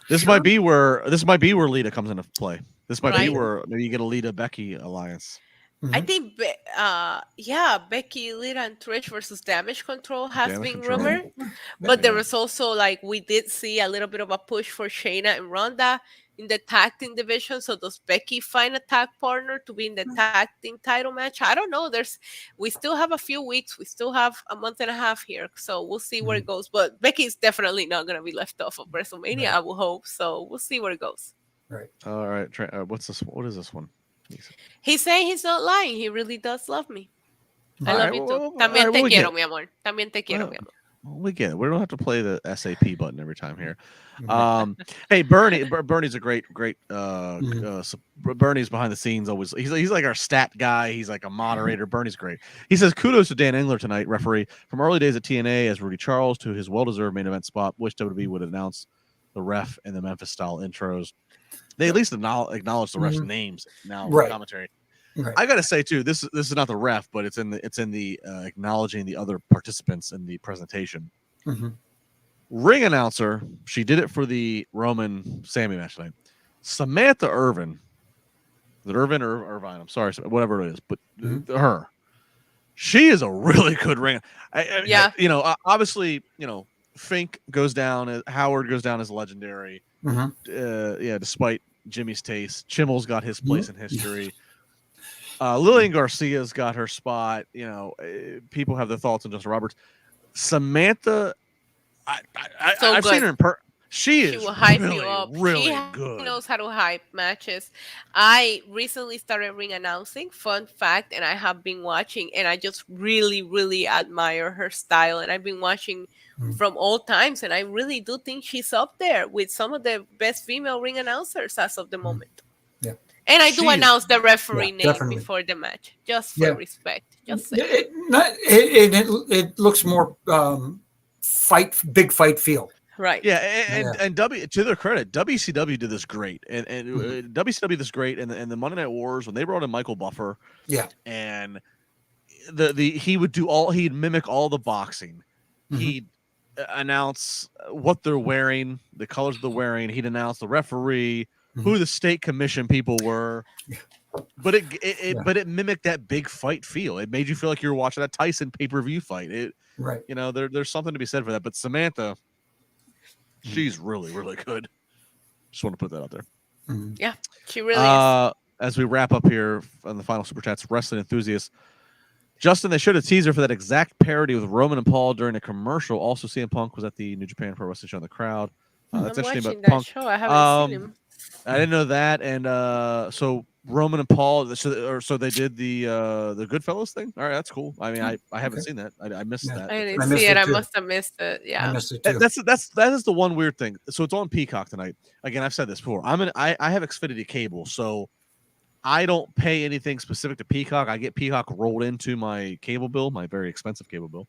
This might be where Lita comes into play. This might be where maybe you get a Lita Becky alliance. Mm-hmm. I think, Becky, Lita, and Trish versus Damage Control has been rumored. But there was also, we did see a little bit of a push for Shayna and Ronda in the tag team division. So does Becky find a tag partner to be in the tag team title match? I don't know. We still have a few weeks. We still have a month and a half here. So we'll see where it goes. But Becky is definitely not going to be left off of WrestleMania, I will hope. So we'll see where it goes. Right. All right. What's this? What is this one? He's saying he's not lying. He really does love me. I love you too. También te quiero, mi amor. También te quiero, mi amor. We get it. We don't have to play the SAP button every time here. Hey, Bernie's a great. Bernie's behind the scenes always. He's like our stat guy. He's like a moderator. Bernie's great. He says, kudos to Dan Engler tonight, referee. From early days at TNA as Rudy Charles to his well-deserved main event spot. Wish WWE would announce the ref in the Memphis-style intros. They at least acknowledge the refs' names now in commentary. Right. I gotta say too, this is not the ref, but it's in the acknowledging the other participants in the presentation. Mm-hmm. Ring announcer, she did it for the Roman Sammy match tonight. Samantha Irvin, is it Irvin or Irvine? I'm sorry, whatever it is, but her, she is a really good ring. Obviously, Fink goes down, Howard goes down as legendary. Mm-hmm. Despite Jimmy's taste, Chimmel's got his place in history. Lillian Garcia's got her spot. People have their thoughts on Justin Roberts. Samantha, I've seen her in person. She will hype you up. Really good. She knows how to hype matches. I recently started ring announcing. Fun fact, and I have been watching, and I just really, really admire her style. And I've been watching from all times, and I really do think she's up there with some of the best female ring announcers as of the moment. Yeah. And I do announce the referee name before the match, just for respect. Just it looks more big fight feel. Right. Yeah, and to their credit, WCW did this great, and WCW did this great, and the Monday Night Wars when they brought in Michael Buffer. Yeah. And he'd mimic all the boxing. Mm-hmm. He'd announce what they're wearing, the colors they're wearing. He'd announce the referee, who the state commission people were. But it mimicked that big fight feel. It made you feel like you were watching a Tyson pay-per-view fight. There's something to be said for that. But Samantha, she's really, really good. Just want to put that out there. Yeah, she really is. As we wrap up here on the final Super Chats, wrestling enthusiasts, Justin, they showed a teaser for that exact parody with Roman and Paul during a commercial. Also, CM Punk was at the New Japan Pro Wrestling Show in the crowd. I'm That's interesting watching about that Punk. show. I haven't seen him. I didn't know that, and so Roman and Paul, so they did the Goodfellas thing. All right, that's cool. I mean, I haven't Okay. seen that. I missed Yeah. that. I didn't I see missed it. it I too. must have missed it. I Yeah. missed it too. That is the one weird thing. So it's on Peacock tonight. Again, I've said this before. I have Xfinity cable, so I don't pay anything specific to Peacock. I get Peacock rolled into my cable bill, my very expensive cable bill.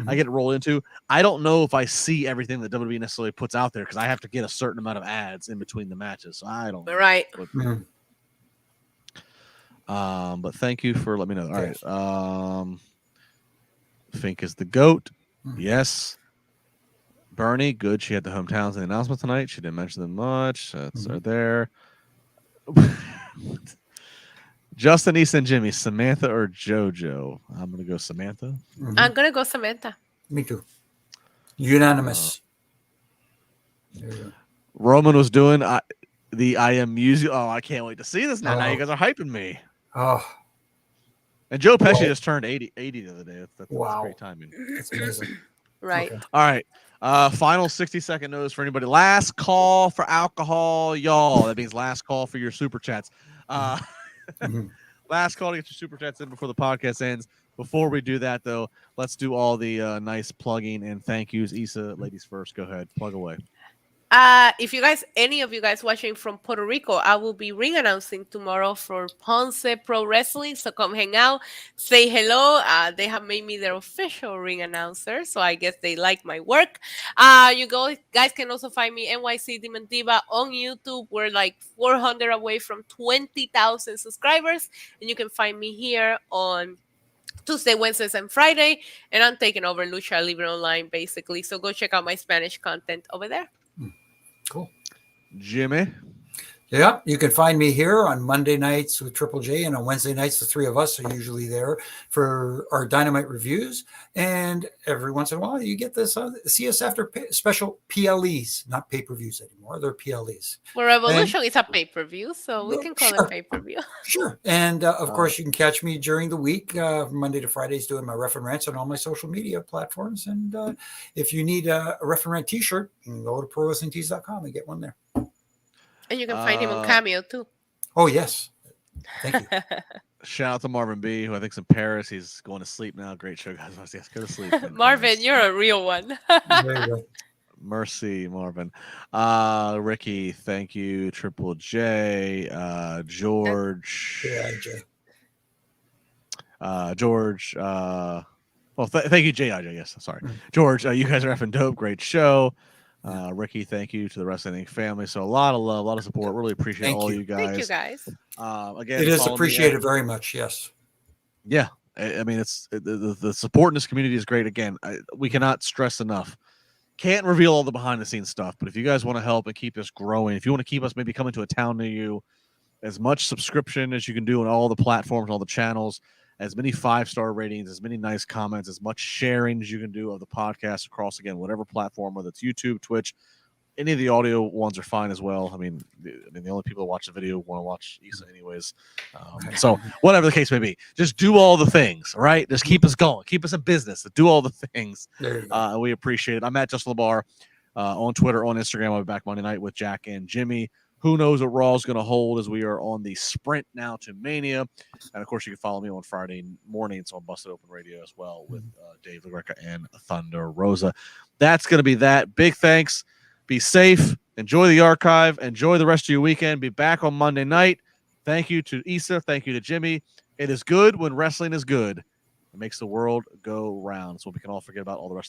I get it rolled into. I don't know if I see everything that WWE necessarily puts out there because I have to get a certain amount of ads in between the matches. So I don't know. Right. But thank you for letting me know. All right. Fink is the GOAT. Yes. Bernie, good. She had the hometowns in the announcement tonight. She didn't mention them much. That's right there. Justin, East, and Jimmy, Samantha or JoJo? I'm going to go Samantha. I'm going to go Samantha. Me too. Unanimous. Roman was doing the I Am music. Oh, I can't wait to see this now. Now you guys are hyping me. Oh. And Joe Pesci just turned 80 the other day. That's great timing. That's amazing. Right. Okay. All right. Final 60-second notice for anybody. Last call for alcohol, y'all. That means last call for your super chats. Last call to get your super chats in before the podcast ends. Before we do that, though, let's do all the nice plugging and thank yous. Issa, ladies first. Go ahead. Plug away. If you guys, any of you guys watching from Puerto Rico, I will be ring announcing tomorrow for Ponce Pro Wrestling. So come hang out, say hello. They have made me their official ring announcer, so I guess they like my work. You guys can also find me NYC Demon Diva on YouTube. We're like 400 away from 20,000 subscribers, and you can find me here on Tuesday, Wednesdays, and Friday. And I'm taking over Lucha Libre Online, basically. So go check out my Spanish content over there. Cool. Jimmy. Yeah, you can find me here on Monday nights with Triple J, and on Wednesday nights, the three of us are usually there for our Dynamite reviews. And every once in a while, you get this see us after special PLEs, not pay-per-views anymore. They're PLEs. Well, Revolution is a pay-per-view, so we can call it pay-per-view. Sure. And of course, you can catch me during the week, Monday to Fridays, doing my Ref and Rants on all my social media platforms. And if you need a Ref and Rant t-shirt, you can go to ProWrestlingTees.com and get one there. And you can find him on Cameo too. Oh, yes. Thank you. Shout out to Marvin B, who I think's in Paris. He's going to sleep now. Great show, guys. Yes, go to sleep. Marvin, you're a real one. There you go. Mercy, Marvin. Ricky, thank you. Triple J, George. Yeah, Jay. George. Thank you, JIJ. Yes, sorry. George, you guys are effing dope. Great show. Ricky, thank you to the Wrestling Inc. family. So a lot of love, a lot of support. Really appreciate all you guys. Thank you, guys. Again, it is appreciated very much. Yes. Yeah, I mean, it's the support in this community is great. Again, we cannot stress enough. Can't reveal all the behind the scenes stuff, but if you guys want to help and keep this growing, if you want to keep us maybe coming to a town near you, as much subscription as you can do on all the platforms, all the channels, as many 5-star ratings, as many nice comments, as much sharing as you can do of the podcast across, again, whatever platform, whether it's YouTube, Twitch, any of the audio ones are fine as well. I mean, the only people that watch the video want to watch Issa anyways. So whatever the case may be, just do all the things, right? Just keep us going. Keep us in business. Do all the things. We appreciate it. I'm at Just LaBar on Twitter, on Instagram. I'll be back Monday night with Jack and Jimmy. Who knows what Raw is going to hold as we are on the sprint now to Mania. And, of course, you can follow me on Friday mornings on Busted Open Radio as well with Dave LaGreca and Thunder Rosa. That's going to be that. Big thanks. Be safe. Enjoy the archive. Enjoy the rest of your weekend. Be back on Monday night. Thank you to Issa. Thank you to Jimmy. It is good when wrestling is good. It makes the world go round. So we can all forget about all the rest